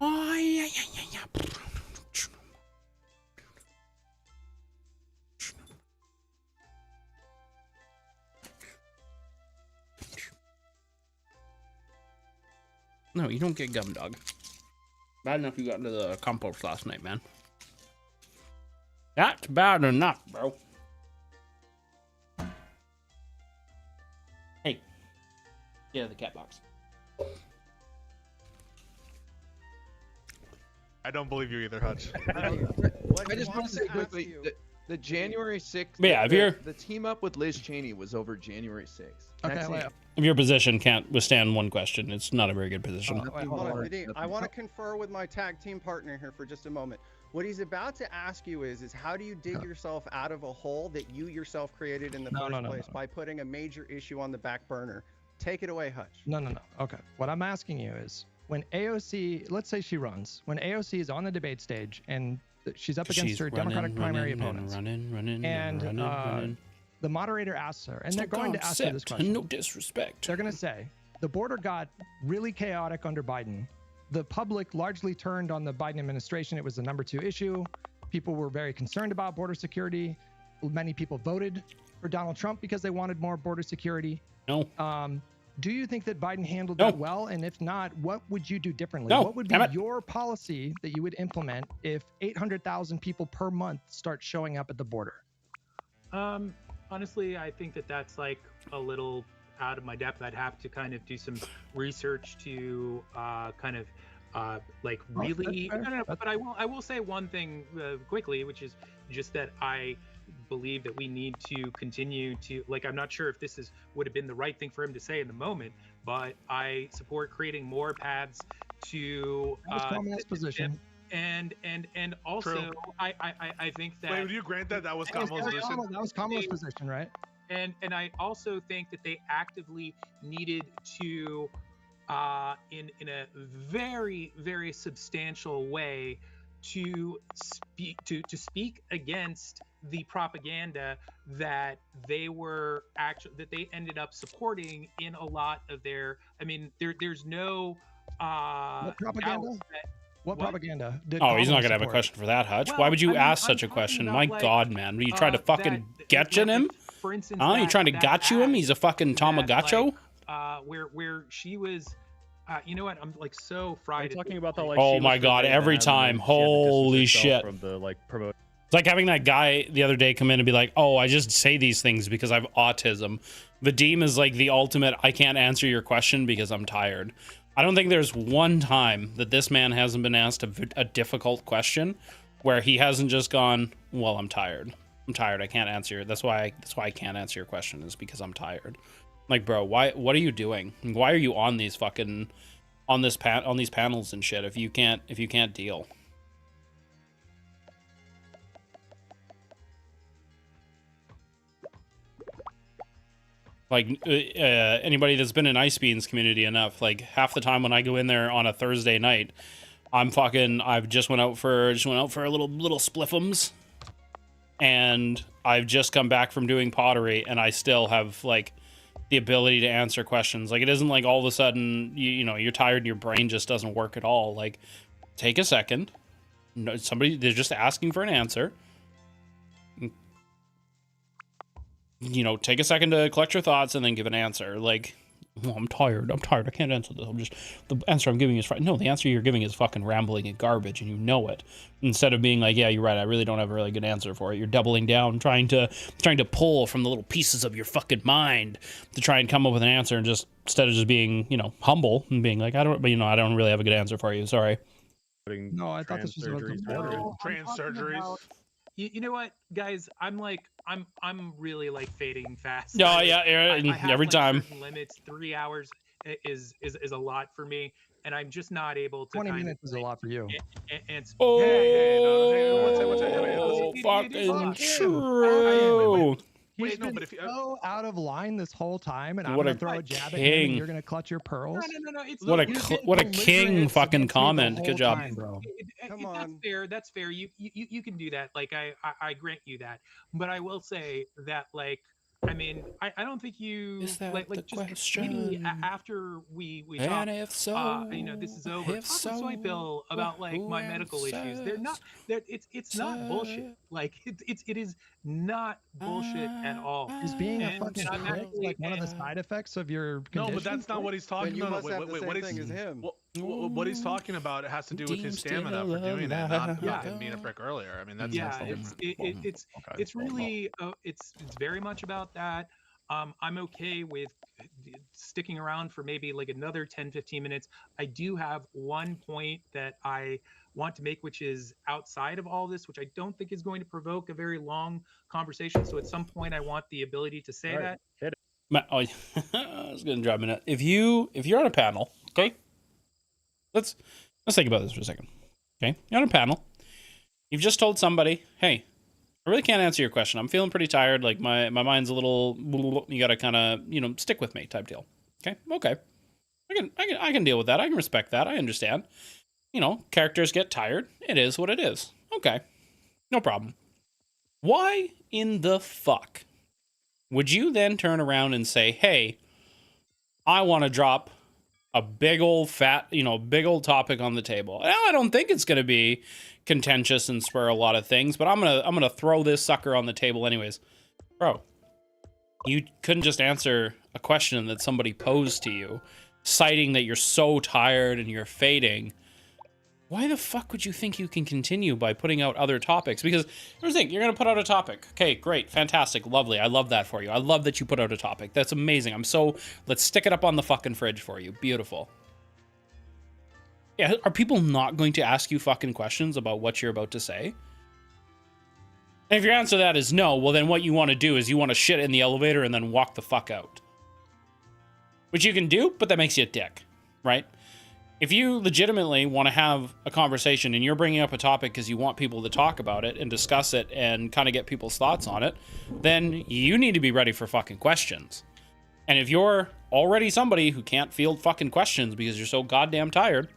Oh, yeah. No, you don't get gum, dog. Bad enough you got into the compost last night, man. That's bad enough, bro. Hey, get out of the cat box. I don't believe you either, Hutch. I just want to say quickly, the January 6th, Yeah, the team up with Liz Cheney was over January 6th. Okay, If your position can't withstand one question, it's not a very good position. I want to confer with my tag team partner here for just a moment. What he's about to ask you is how do you dig yourself out of a hole that you yourself created in the first place by putting a major issue on the back burner? Take it away, Hutch. No. Okay. What I'm asking you is when AOC, let's say she runs, when AOC is on the debate stage and she's up against her Democratic primary opponents, and the moderator asks her, and they're going to ask her this question. No disrespect. They're going to say, the border got really chaotic under Biden. The public largely turned on the Biden administration. It was the #2 issue. People were very concerned about border security. Many people voted for Donald Trump because they wanted more border security. No. Do you think that Biden handled that well? And if not, what would you do differently? No. What would be your policy that you would implement if 800,000 people per month start showing up at the border? Honestly, I think that that's like a little out of my depth. I'd have to kind of do some research to really. No, but I will say one thing quickly, which is just that I believe that we need to continue to, like, I'm not sure if this would have been the right thing for him to say in the moment, but I support creating more paths to position. And also True. I think that. Wait, would you grant that was Kamala's position? That was Kamala's position, right? And I also think that they actively needed to, in a very, very substantial way, to speak against the propaganda that they ended up supporting in a lot of their. I mean, there's no what propaganda? What propaganda? Oh, he's not gonna have a question for that, Hutch. Why would you ask such a question? My God, man, are you trying to fucking getcha him? For instance, you trying to gotcha him? He's a fucking Tamagotcho. Where she was. You know what? I'm like so fried. Talking about the like. Oh my God! Every time, holy shit! From the like promote. It's like having that guy the other day come in and be like, "Oh, I just say these things because I have autism." Vadim is like the ultimate. I can't answer your question because I'm tired. I don't think there's one time that this man hasn't been asked a difficult question where he hasn't just gone, "Well, I'm tired. I'm tired. I can't answer. That's why I can't answer your question is because I'm tired." Like, bro, why? What are you doing? Why are you on these fucking on these panels and shit if you can't deal? Like anybody that's been in Ice Beans community enough, like half the time when I go in there on a Thursday night, I've just went out for a little spliffums, and I've just come back from doing pottery, and I still have like the ability to answer questions. Like, it isn't like all of a sudden you're tired and your brain just doesn't work at all. Like, take a second. No, they're just asking for an answer. Take a second to collect your thoughts and then give an answer. Like, oh, I'm tired. I can't answer this. The answer I'm giving is right. No, the answer you're giving is fucking rambling and garbage, and you know it. Instead of being like, yeah, you're right, I really don't have a really good answer for it. You're doubling down, trying to pull from the little pieces of your fucking mind to try and come up with an answer, and just instead of just being, humble and being like, I don't really have a good answer for you. Sorry. No, I thought this was about trans surgeries. You know what, guys? I'm really like fading fast. No, I have, every time. Limits 3 hours is a lot for me, and I'm just not able to. 20 minutes is a lot for you. Fucking true. He's been so out of line this whole time, and I'm What gonna a throw a jab at him, king. and you're gonna clutch your pearls. No. It's What a king fucking comment. Good job. Bro. Come on. That's fair. You can do that. Like I grant you that. But I will say that, like, I mean, I don't think you Is that like the just maybe question? after we And talk, if so, you know, this is over. if Talk with Soy so, Pill about like who my medical issues. They're not. answers? They're it's not bullshit. Like it is not bullshit at all. Is being a And fucking I'm prick actually like one of the side effects of your No, condition? but that's not what he's talking. Then you No, no, must have the wait. same What thing he's as him. what he's talking about has to do with his Deemed stamina still for doing it, alive. not him being a prick earlier. I mean, that's yeah, the difference. it's really it's very much about that. I'm okay with sticking around for maybe like another 10-15 minutes. I do have one point that I want to make, which is outside of all this, which I don't think is going to provoke a very long conversation. So at some point, I want the ability to say that. Hit it. Oh, I was gonna drop in it. If you're on a panel, okay, let's think about this for a second. Okay, you're on a panel. You've just told somebody, hey, I really can't answer your question. I'm feeling pretty tired. Like my mind's a little. You gotta kind of stick with me type deal. Okay. I can deal with that. I can respect that. I understand. Characters get tired. It is what it is. Okay, no problem. Why in the fuck would you then turn around and say, hey, I want to drop a big old big old topic on the table? Now, I don't think it's going to be contentious and spur a lot of things, but I'm going to throw this sucker on the table anyways. Bro, you couldn't just answer a question that somebody posed to you, citing that you're so tired and you're fading. Why the fuck would you think you can continue by putting out other topics? Because here's the thing, you're going to put out a topic. Okay, great, fantastic, lovely. I love that for you. I love that you put out a topic. That's amazing. Let's stick it up on the fucking fridge for you. Beautiful. Yeah, are people not going to ask you fucking questions about what you're about to say? And if your answer to that is no, well then what you want to do is you want to shit in the elevator and then walk the fuck out. Which you can do, but that makes you a dick, right? If you legitimately want to have a conversation and you're bringing up a topic because you want people to talk about it and discuss it and kind of get people's thoughts on it, then you need to be ready for fucking questions. And if you're already somebody who can't field fucking questions because you're so goddamn tired,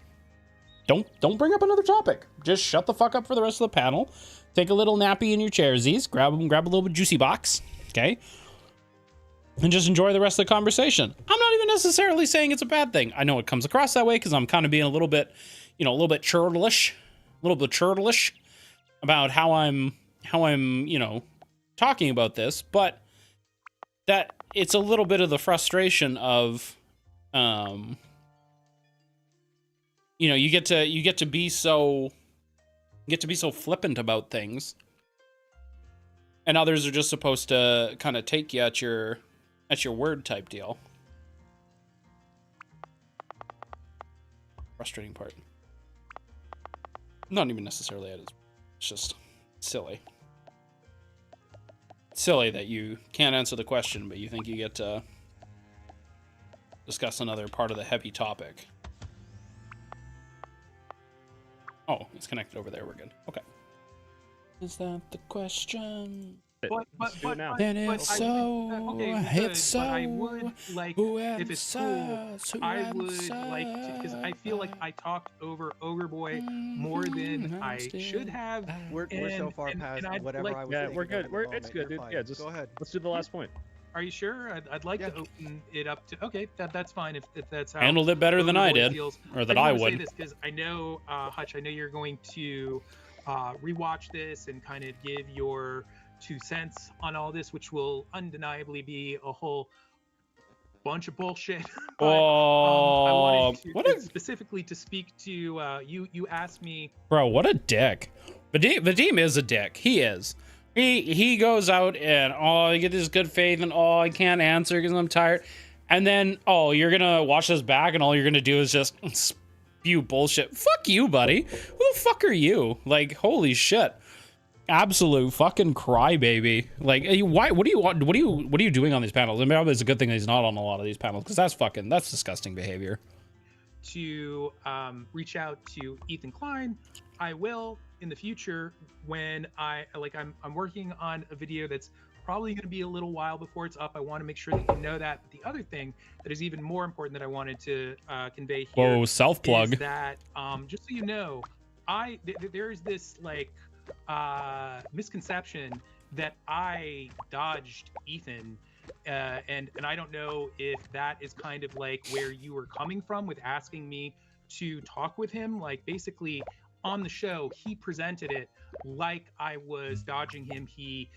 don't bring up another topic. Just shut the fuck up for the rest of the panel. Take a little nappy in your chairsies. Grab a little juicy box, okay? And just enjoy the rest of the conversation. I'm not even necessarily saying it's a bad thing. I know it comes across that way because I'm kind of being a little bit churlish about how I'm, talking about this, but that it's a little bit of the frustration of, you get to be so flippant about things, and others are just supposed to kind of take you at your word type deal. Frustrating part. Not even necessarily it is. It's just silly. Silly that you can't answer the question, but you think you get to discuss another part of the heavy topic. Oh, it's connected over there. We're good. Okay. Is that the question? But then it's so. It's so. But I would like, if it's cool, I would like to, because I feel like I talked over Ogre Boy more than I should have. We're so far past whatever I was Yeah, thinking we're of good. at the It's moment. good, dude. You're Yeah, fine. just go ahead. Let's do the last point. Are you sure? I'd like to open it up to. Okay, that's fine if that's how. Handled it better than Ogre I Boy did, feels. or that I would. Because I know, Hutch, I know you're going to rewatch this and kind of give your 2 cents on all this, which will undeniably be a whole bunch of bullshit. But, I wanted to specifically to speak to you asked me, bro, what a dick. Vadim is a dick. He is. He goes out and I get this good faith and I can't answer because I'm tired, and then you're gonna watch this back and all you're gonna do is just spew bullshit. Fuck you, buddy. Who the fuck are you? Like, holy shit. Absolute fucking crybaby. Like, why? What are you doing on these panels? I mean, probably it's a good thing that he's not on a lot of these panels because that's disgusting behavior. to reach out to Ethan Klein. I will in the future when I'm working on a video that's probably going to be a little while before it's up. I want to make sure that you know that. But the other thing that is even more important that I wanted to convey here. Whoa, self-plug. Is that just so you know, there is this misconception that I dodged Ethan and I don't know if that is kind of like where you were coming from with asking me to talk with him. Like basically on the show, he presented it like I was dodging him. He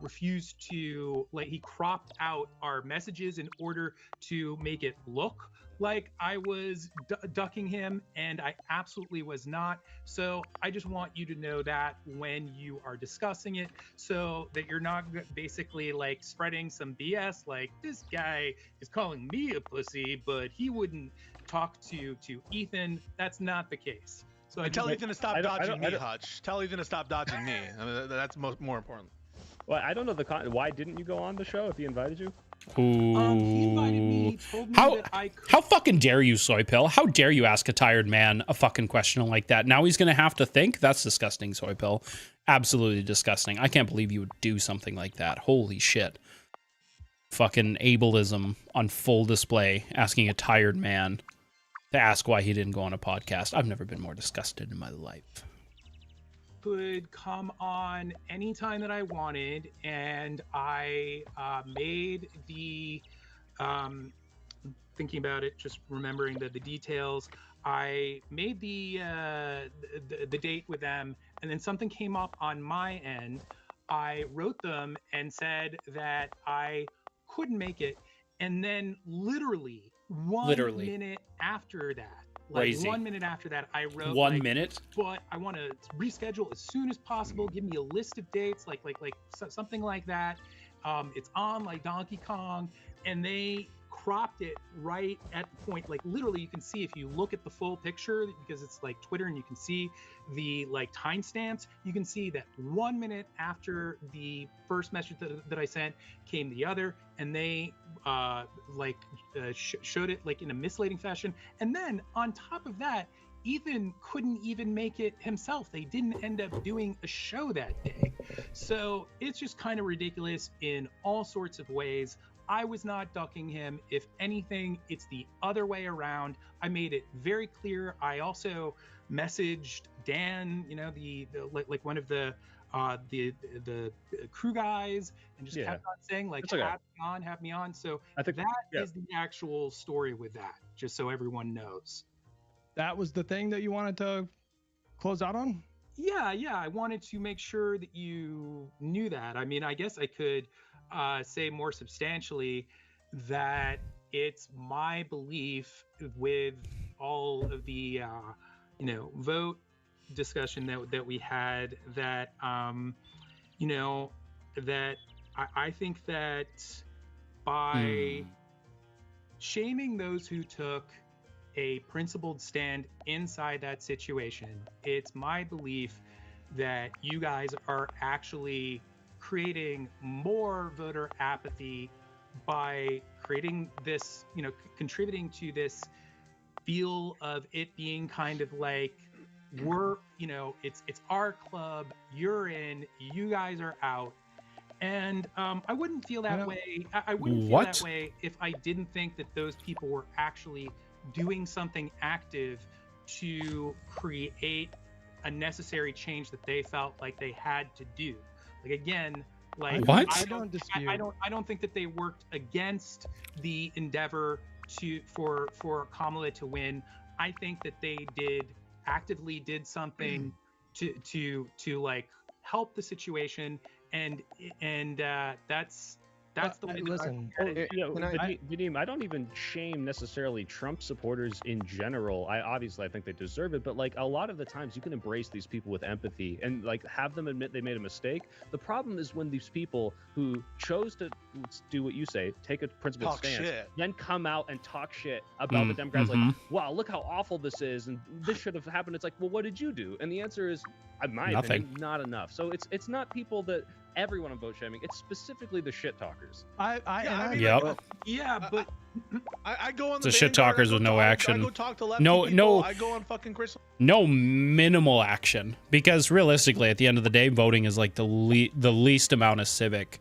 refused to, like, he cropped out our messages in order to make it look like I was ducking him, and I absolutely was not. So I just want you to know that when you are discussing it, so that you're not basically like spreading some BS like this guy is calling me a pussy, but he wouldn't talk to Ethan. That's not the case. So I tell Ethan to stop dodging me, I don't- Hutch. Tell Ethan to stop dodging me. I mean, that's more important. Well, I don't know why didn't you go on the show if he invited you? He invited me. He told me that I could. How fucking dare you, Soy Pill? How dare you ask a tired man a fucking question like that? Now he's gonna have to think? That's disgusting, Soy Pill. Absolutely disgusting. I can't believe you would do something like that. Holy shit. Fucking ableism on full display, asking a tired man to ask why he didn't go on a podcast. I've never been more disgusted in my life. Could come on anytime that I wanted, and I made the thinking about it, just remembering the details. I made the date with them, and then something came up on my end. I wrote them and said that I couldn't make it, and then literally 1 minute after that. Like Crazy. 1 minute after that, I wrote 1 minute. But I want to reschedule as soon as possible. Give me a list of dates, like something like that. It's on like Donkey Kong, and they cropped it right at the point. Like literally, you can see if you look at the full picture, because it's like Twitter, and you can see the like timestamps. You can see that 1 minute after the first message that I sent came the other, and they showed it like in a misleading fashion. And then on top of that, Ethan couldn't even make it himself. They didn't end up doing a show that day. So it's just kind of ridiculous in all sorts of ways. I was not ducking him. If anything, it's the other way around. I made it very clear. I also messaged Dan, you know, the like one of the crew guys, and just kept on saying like, okay. have me on. So I think that is the actual story with that, just so everyone knows. That was the thing that you wanted to close out on? Yeah, I wanted to make sure that you knew that. I mean, I guess I could say more substantially that it's my belief, with all of the vote discussion that we had, that that I think that by shaming those who took a principled stand inside that situation, it's my belief that you guys are actually creating more voter apathy by creating this, contributing to this feel of it being kind of like, we're, it's our club, you're in, you guys are out. And I wouldn't feel that way. I wouldn't feel that way if I didn't think that those people were actually doing something active to create a necessary change that they felt like they had to do. Like, again, like what? I don't dispute. I don't think that they worked against the endeavor for Kamala to win. I think that they actively did something to like help the situation, and that's the way. Listen, Vadim, I don't even shame necessarily Trump supporters in general. I think they deserve it, but like a lot of the times you can embrace these people with empathy and like have them admit they made a mistake. The problem is when these people who chose to do what you say, take a principled stance, then come out and talk shit about the Democrats, like, wow, look how awful this is, and this should have happened. It's like, well, what did you do? And the answer is, in my opinion, not enough. So it's not people that everyone on vote shaming. It's specifically the shit talkers. But I go on the shit talkers with no action. I go talk to lefty no, people. I go on fucking Chris. No minimal action, because realistically, at the end of the day, voting is like the least amount of civic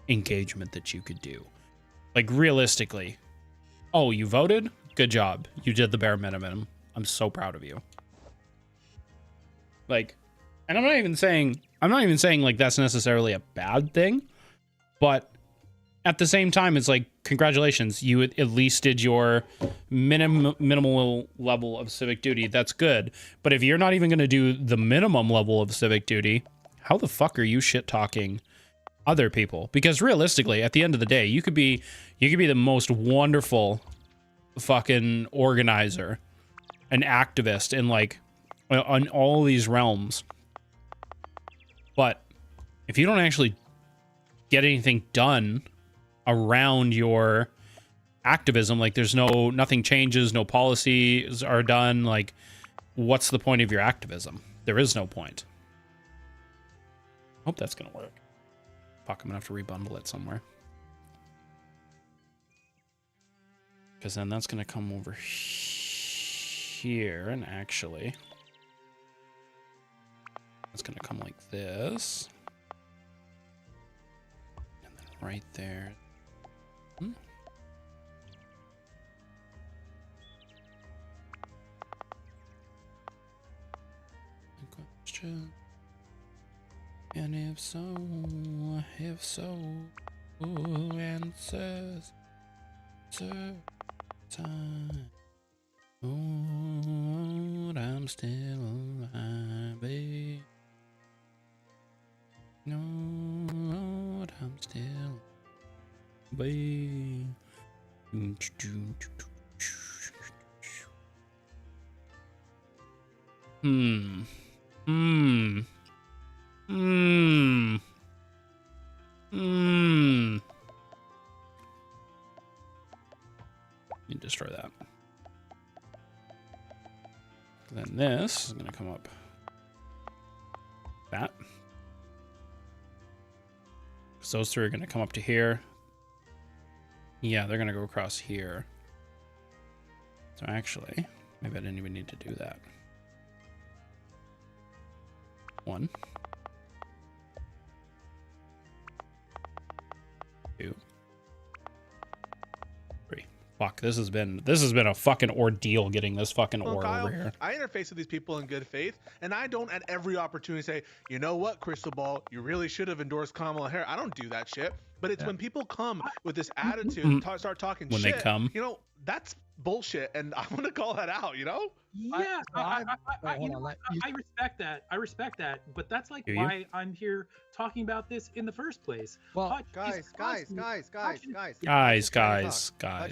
engagement that you could do. Like realistically, oh, you voted? Good job. You did the bare minimum. I'm so proud of you. Like, and I'm not even saying like that's necessarily a bad thing, but at the same time, it's like, congratulations, you at least did your minimal level of civic duty. That's good. But if you're not even going to do the minimum level of civic duty, how the fuck are you shit talking other people? Because realistically, at the end of the day, you could be the most wonderful fucking organizer, an activist in like on all these realms. But if you don't actually get anything done around your activism, like there's nothing changes, no policies are done, like what's the point of your activism? There is no point. Hope that's gonna work. Fuck, I'm gonna have to rebundle it somewhere. Because then that's gonna come over here, and actually it's gonna come like this. And then right there. Question. And if so, answers, sir, time. Oh, I'm still alive, babe. No, I'm still, babe. You destroy that. Then this is going to come up. That. So those three are going to come up to here. Yeah, they're going to go across here. So actually, maybe I didn't even need to do that. 1, 2, 3. Fuck, this has been a fucking ordeal getting this fucking ore Kyle, over here. I interface with these people in good faith, and I don't at every opportunity say, you know what, Crystal Ball, you really should have endorsed Kamala Harris. I don't do that shit. But it's when people come with this attitude and start talking when shit, they come, you know, that's bullshit, and I want to call that out, you know? Yeah, I respect that. I respect that. But that's like why I'm here talking about this in the first place. Well, Hutch guys. Guys. Hutch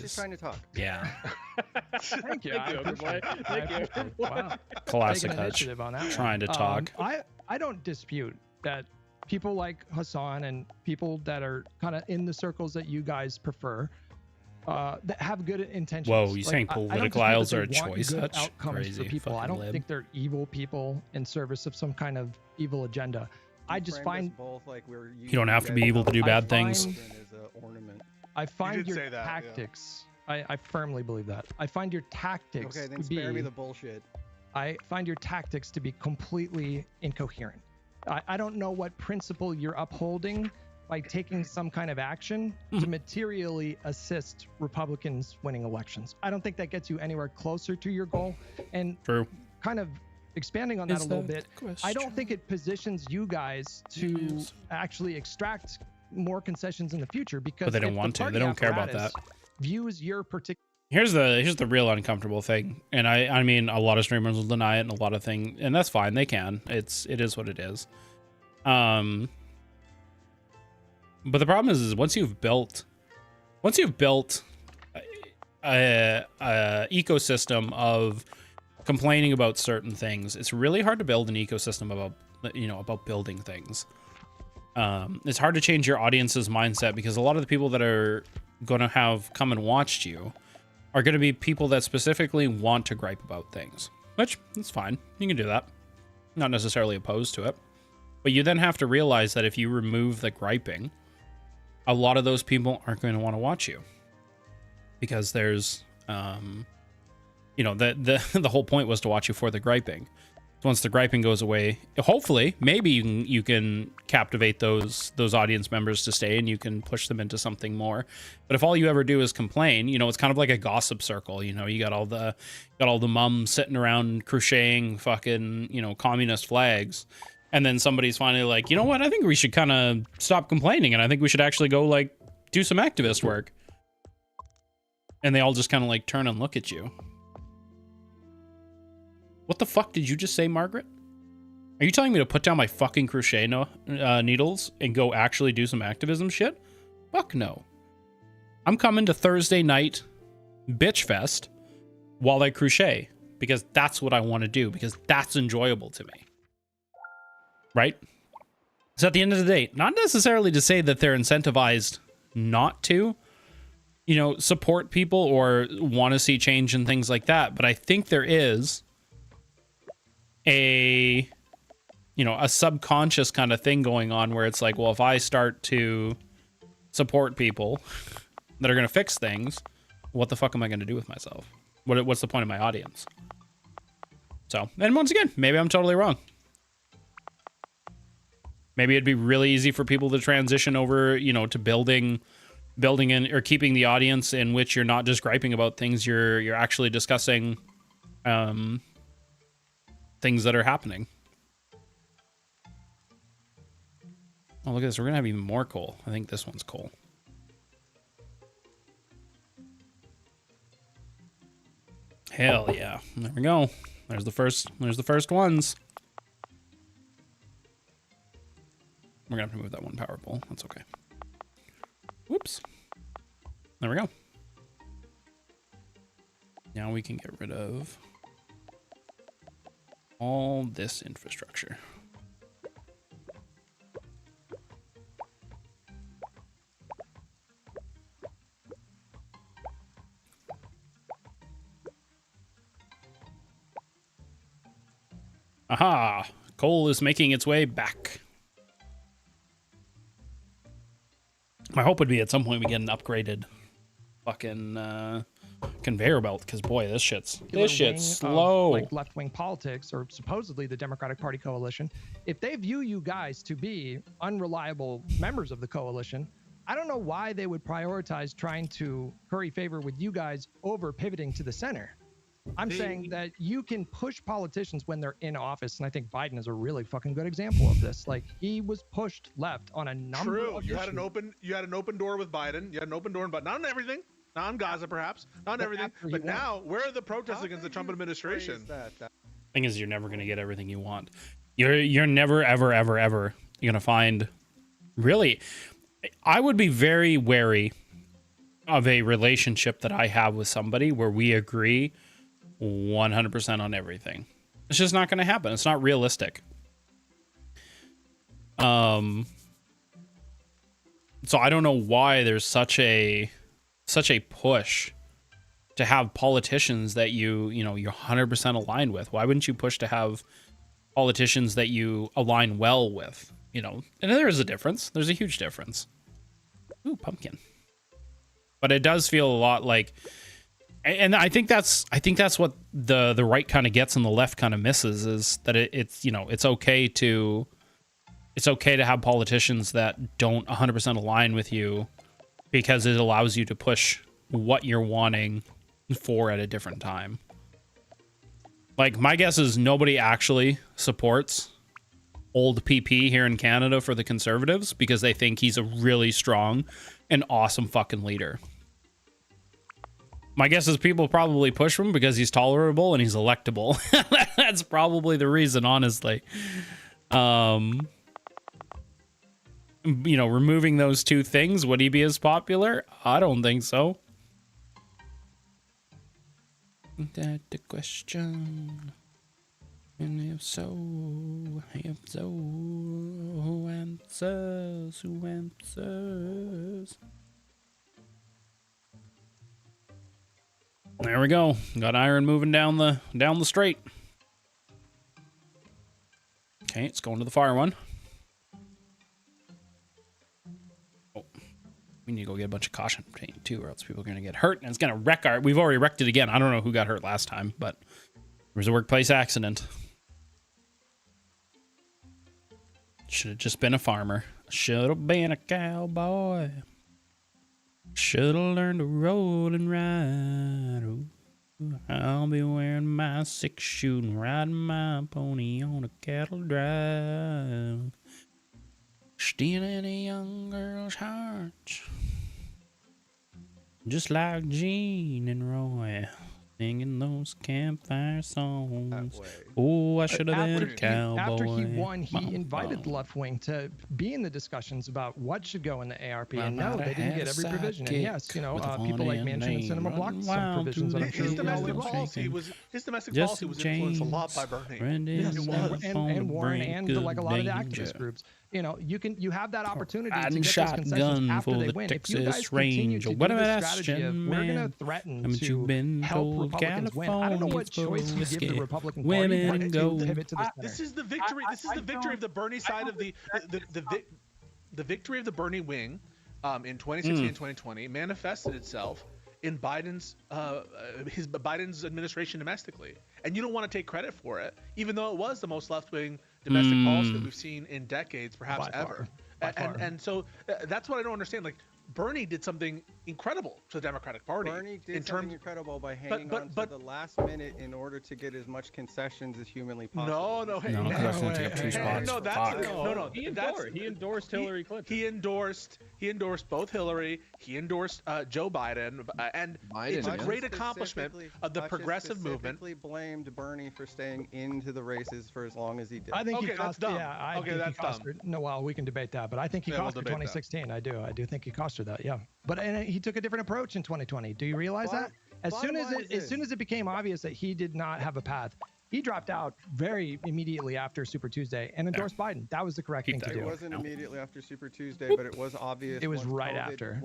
is trying to talk. Yeah. Thank you. Thank you. Wow. Classic Taking Hutch. initiative on that one. Trying to talk. I don't dispute that people like Hassan and people that are kind of in the circles that you guys prefer that have good intentions. Whoa, you saying political aisles are a choice, Hutch? Outcomes Crazy for people. I fucking don't lib. think they're evil people in service of some kind of evil agenda. I just find both like you don't have to be evil to do bad things. I find your say that, tactics. I firmly believe that. I find your tactics Okay, then to spare be, me the bullshit. I find your tactics to be completely incoherent. I don't know what principle you're upholding by taking some kind of action to materially assist Republicans winning elections. I don't think that gets you anywhere closer to your goal. And True. kind of expanding on that a little bit, I don't think it positions you guys to actually extract more concessions in the future, because But they don't want to. They don't care about that. Views your particular. Here's the real uncomfortable thing, and I mean a lot of streamers will deny it, and a lot of things, and that's fine. They can. It is what it is. But the problem is once you've built a ecosystem of complaining about certain things, it's really hard to build an ecosystem about building things. It's hard to change your audience's mindset, because a lot of the people that are going to have come and watched you are going to be people that specifically want to gripe about things, which is fine. You can do that. Not necessarily opposed to it. But you then have to realize that if you remove the griping, a lot of those people aren't going to want to watch you, because there's, the whole point was to watch you for the griping. Once the griping goes away, hopefully, maybe you can captivate those audience members to stay, and you can push them into something more. But if all you ever do is complain, it's kind of like a gossip circle. You got all the mums sitting around crocheting fucking communist flags, and then somebody's finally like, you know what? I think we should kind of stop complaining, and I think we should actually go do some activist work. And they all just kind of like turn and look at you. What the fuck did you just say, Margaret? Are you telling me to put down my fucking crochet needles and go actually do some activism shit? Fuck no. I'm coming to Thursday night bitch fest while I crochet because that's what I want to do, because that's enjoyable to me. Right? So at the end of the day, not necessarily to say that they're incentivized not to, you know, support people or want to see change and things like that, but I think there is a, you know, a subconscious kind of thing going on where it's like, well, if I start to support people that are going to fix things, what the fuck am I going to do with myself? What's the point of my audience? So, and once again, maybe I'm totally wrong. Maybe it'd be really easy for people to transition over, you know, to building in or keeping the audience in which you're not just griping about things, you're actually discussing things that are happening. Oh, look at this. We're going to have even more coal. I think this one's coal. Hell yeah. There we go. There's the first ones. We're going to have to move that one power pole. That's okay. Whoops. There we go. Now we can get rid of all this infrastructure. Aha! Coal is making its way back. My hope would be at some point we get an upgraded fucking conveyor belt, because boy, this shit's slow. Like left-wing politics, or supposedly the Democratic Party coalition, if they view you guys to be unreliable members of the coalition, I don't know why they would prioritize trying to curry favor with you guys over pivoting to the center. I'm saying that you can push politicians when they're in office, and I think Biden is a really fucking good example of this. Like, he was pushed left on a number of issues. You had an open door with Biden. You had an open door, but not on everything. Not on Gaza, perhaps. Not on everything. But now, where are the protests against the Trump administration? Thing is, you're never going to get everything you want. You're never, ever, ever, ever going to find... Really, I would be very wary of a relationship that I have with somebody where we agree 100% on everything. It's just not going to happen. It's not realistic. So I don't know why there's such a push to have politicians that you're 100% aligned with. Why wouldn't you push to have politicians that you align well with? You know, and there is a difference. There's a huge difference. Ooh, pumpkin. But it does feel a lot like, and I think that's what the right kind of gets and the left kind of misses, is that it's okay to have politicians that don't 100% align with you, because it allows you to push what you're wanting for at a different time. Like, my guess is nobody actually supports old PP here in Canada for the Conservatives because they think he's a really strong and awesome fucking leader. My guess is people probably push him because he's tolerable and he's electable. That's probably the reason, honestly. Removing those two things, would he be as popular? I don't think so. Ain't that the question? And if so, who answers? Who answers? There we go. Got iron moving down the straight. Okay, it's going to the fire one. Oh, we need to go get a bunch of caution paint too, or else people are going to get hurt, and it's going to wreck our... We've already wrecked it again. I don't know who got hurt last time, but there was a workplace accident. Should have just been a farmer. Should have been a cowboy. Should have learned to roll and ride. Ooh, I'll be wearing my 6-shoe and riding my pony on a cattle drive. Stealing a young girl's heart. Just like Gene and Roy singing those campfire That songs. way. Oh, I should have been a After cowboy. he won, he Bow, invited the bow. left wing to be in the discussions about what should go in the ARP. Well, And no, might they didn't have get every had a provision. And yes, sidekick you know, with a people like funny Manchin and Cinema name, blocked running some wild provisions. through And I'm the sure His we all domestic would fields. like. policy was Jesse influenced a lot by James, Bernie. Brendan Yes, It Sanders was. on the and Warren brink and of like a lot of the danger. activist groups. You know, you have that opportunity to Riding get those concessions shotgun after for they the win. If you guys Texas continue to Ranger. do What this about strategy of Ashton, we're going man? to threaten Haven't you to been help told Republicans win, I don't know what choice you give the California's Republican women Party and but gold? to pivot to the center. This is the victory. This is the victory of the Bernie side of the victory of the Bernie wing in 2016 and 2020 manifested itself in Biden's administration domestically, and you don't want to take credit for it, even though it was the most left-wing domestic policy that we've seen in decades, perhaps By far. ever. By far. And so that's what I don't understand. Like Bernie did something incredible to the Democratic Party. Bernie did in something terms. incredible by hanging on to the last minute in order to get as much concessions as humanly possible. No, No, because that's gonna take up 2 spots. No, that's Fuck. no. He endorsed Hillary Clinton. He endorsed both Hillary. He endorsed Joe Biden, and it's a Biden, great accomplishment of the progressive movement. Specifically blamed Bernie for staying into the races for as long as he did. I think Okay, he that's cost. dumb. Yeah, I Okay, think that's he cost dumb. her. No, well, we can debate that, but I think he Yeah, we'll cost her debate that. 2016. I do think he cost her that. Yeah, but and he took a different approach in 2020. Do you realize that? As soon as it became obvious that he did not have a path, he dropped out very immediately after Super Tuesday and endorsed Biden. That was the correct Keep thing to that do. It going. wasn't No. immediately after Super Tuesday, but it was obvious. It was once right COVID after.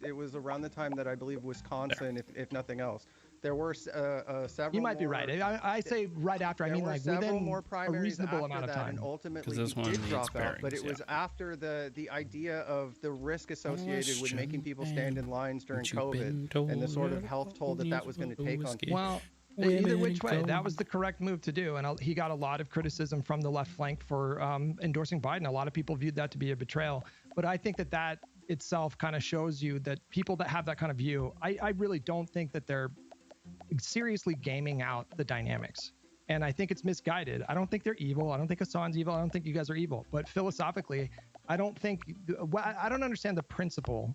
It was around the time that I believe Wisconsin, if nothing else. There were several. You might be right. I say right after. I There mean were like several within more a primaries reasonable after amount of that, time. and ultimately 'Cause this he one did needs drop out. But bearings, it was after the idea of the risk associated with making people stand in lines during What you been COVID and the sort told of health toll that was going to take on people. Well, Women either which and way, that gold. was the correct move to do. And he got a lot of criticism from the left flank for endorsing Biden. A lot of people viewed that to be a betrayal. But I think that itself kind of shows you that people that have that kind of view, I really don't think that they're seriously gaming out the dynamics. And I think it's misguided. I don't think they're evil. I don't think Hassan's evil. I don't think you guys are evil. But philosophically, I don't understand the principle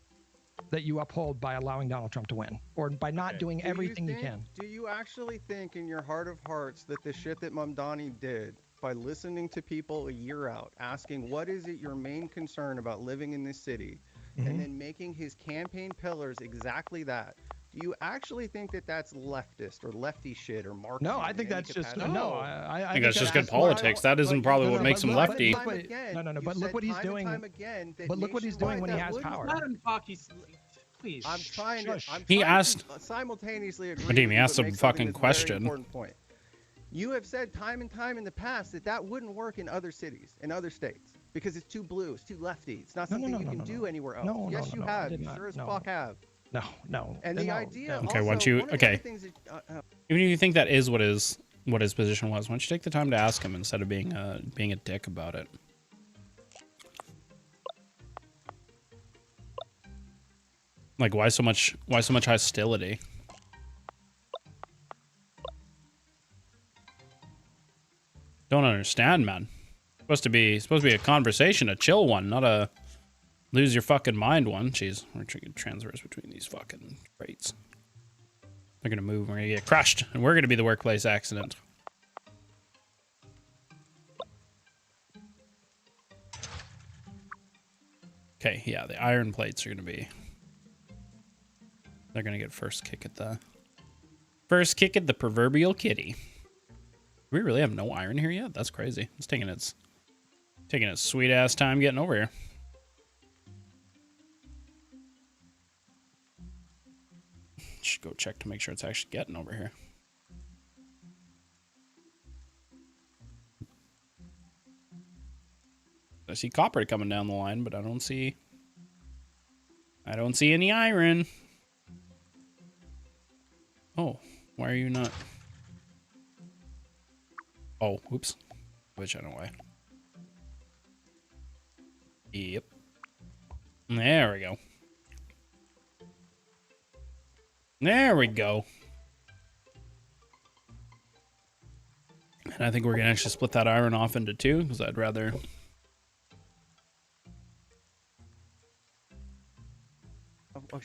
that you uphold by allowing Donald Trump to win or by not doing everything you can. Do you actually think in your heart of hearts that the shit that Mamdani did by listening to people a year out, asking what is it your main concern about living in this city, and then making his campaign pillars exactly that, do you actually think that that's leftist or lefty shit or Marxist? No, I think that's just no. I think that's just good politics. That isn't probably what makes him lefty. No. But look what he's doing. But look what he's doing when he has power. Let him talk. Please. I'm trying to. I'm He trying asked- to simultaneously agree. Vadim, with he you, asked but a make fucking something that's a very question. important point. You have said time and time in the past that wouldn't work in other cities, in other states, because it's too blue, it's too lefty. It's not something you can do anywhere else. Yes, you have. You sure as fuck have. No. And the idea. Okay, also, once you- one of the okay. other things that, Even if you think that is what his position was, why don't you take the time to ask him instead of being a dick about it? Like, why so much hostility? Don't understand, man. Supposed to be a conversation, a chill one, not a lose your fucking mind one. Jeez, we're trying transfers between these fucking traits. They're gonna move, we're gonna get crushed, and we're gonna be the workplace accident. Okay, yeah, the iron plates are gonna be. They're gonna get first kick at the proverbial kitty. Do we really have no iron here yet? That's crazy. It's taking its sweet ass time getting over here. Should go check to make sure it's actually getting over here. I see copper coming down the line, but I don't see any iron. Oh, why are you not? Oh, oops. Which I don't know why. Yep. There we go. There we go. And I think we're gonna actually split that iron off into two, because I'd rather.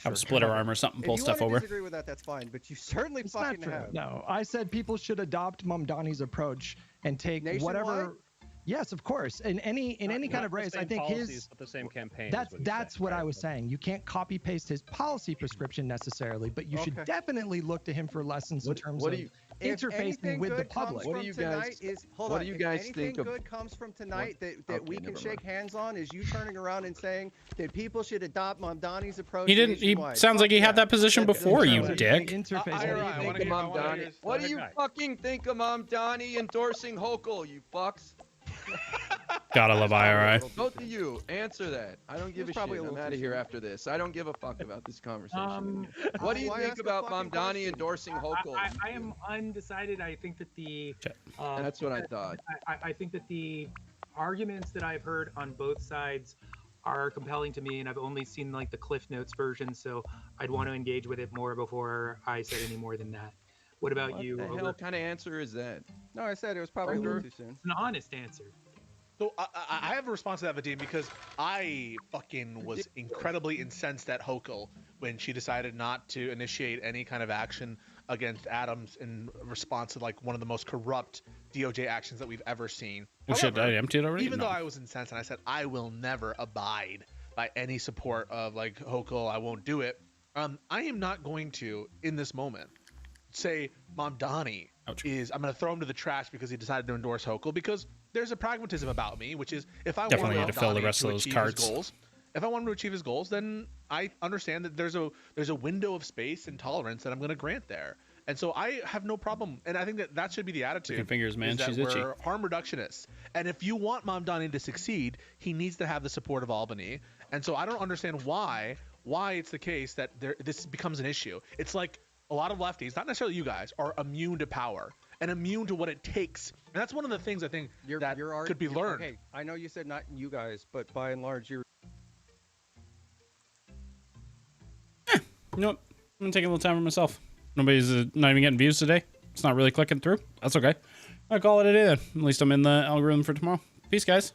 have split her arm or something, pull stuff over. If you disagree with that, that's fine. But you certainly It's fucking not true. have. No, I said people should adopt Mamdani's approach and take whatever. Yes, of course. In any kind of race, I think his the same campaign. That's what I was saying. You can't copy paste his policy prescription necessarily, but you should definitely look to him for lessons in terms of interfacing with the public. What do you guys think of? Good comes from tonight that we can shake hands on is you turning around and saying that people should adopt Mamdani's approach. He didn't. He sounds like he had that position before, you dick. What do you fucking think of Mamdani endorsing Hochul, you fucks? Gotta love IRI. Both of you, answer that. I don't give a shit. I'm out of here after this. I don't give a fuck about this conversation. What do you think about Mamdani endorsing Hochul? I am undecided. I think that that's what I thought. I think that the arguments that I've heard on both sides are compelling to me, and I've only seen like the Cliff Notes version, so I'd want to engage with it more before I said any more than that. What about you? What the hell kind of answer is that? No, I said it was probably a little too soon. It's an honest answer. So I have a response to that, Vadim, because I fucking was incredibly incensed at Hochul when she decided not to initiate any kind of action against Adams in response to like one of the most corrupt DOJ actions that we've ever seen. Should I empty it already? Even though I was incensed and I said I will never abide by any support of like Hochul, I won't do it. I am not going to in this moment say Mamdani is I'm going to throw him to the trash because he decided to endorse Hochul, because there's a pragmatism about me, which is if I definitely want need to fill the rest of those cards. If I want him to achieve his goals, then I understand that there's a window of space and tolerance that I'm going to grant there. And so I have no problem, and I think that should be the attitude. Fingers, man, she's we're itchy. Harm reductionists, and if you want Mamdani to succeed, he needs to have the support of Albany. And so I don't understand why it's the case that this becomes an issue. It's like a lot of lefties, not necessarily you guys, are immune to power and immune to what it takes. And that's one of the things I think that could be learned. Okay, I know you said not you guys, but by and large, you're. You know what? I'm gonna take a little time for myself. Nobody's not even getting views today. It's not really clicking through. That's okay. I'll call it a day then. At least I'm in the algorithm for tomorrow. Peace, guys.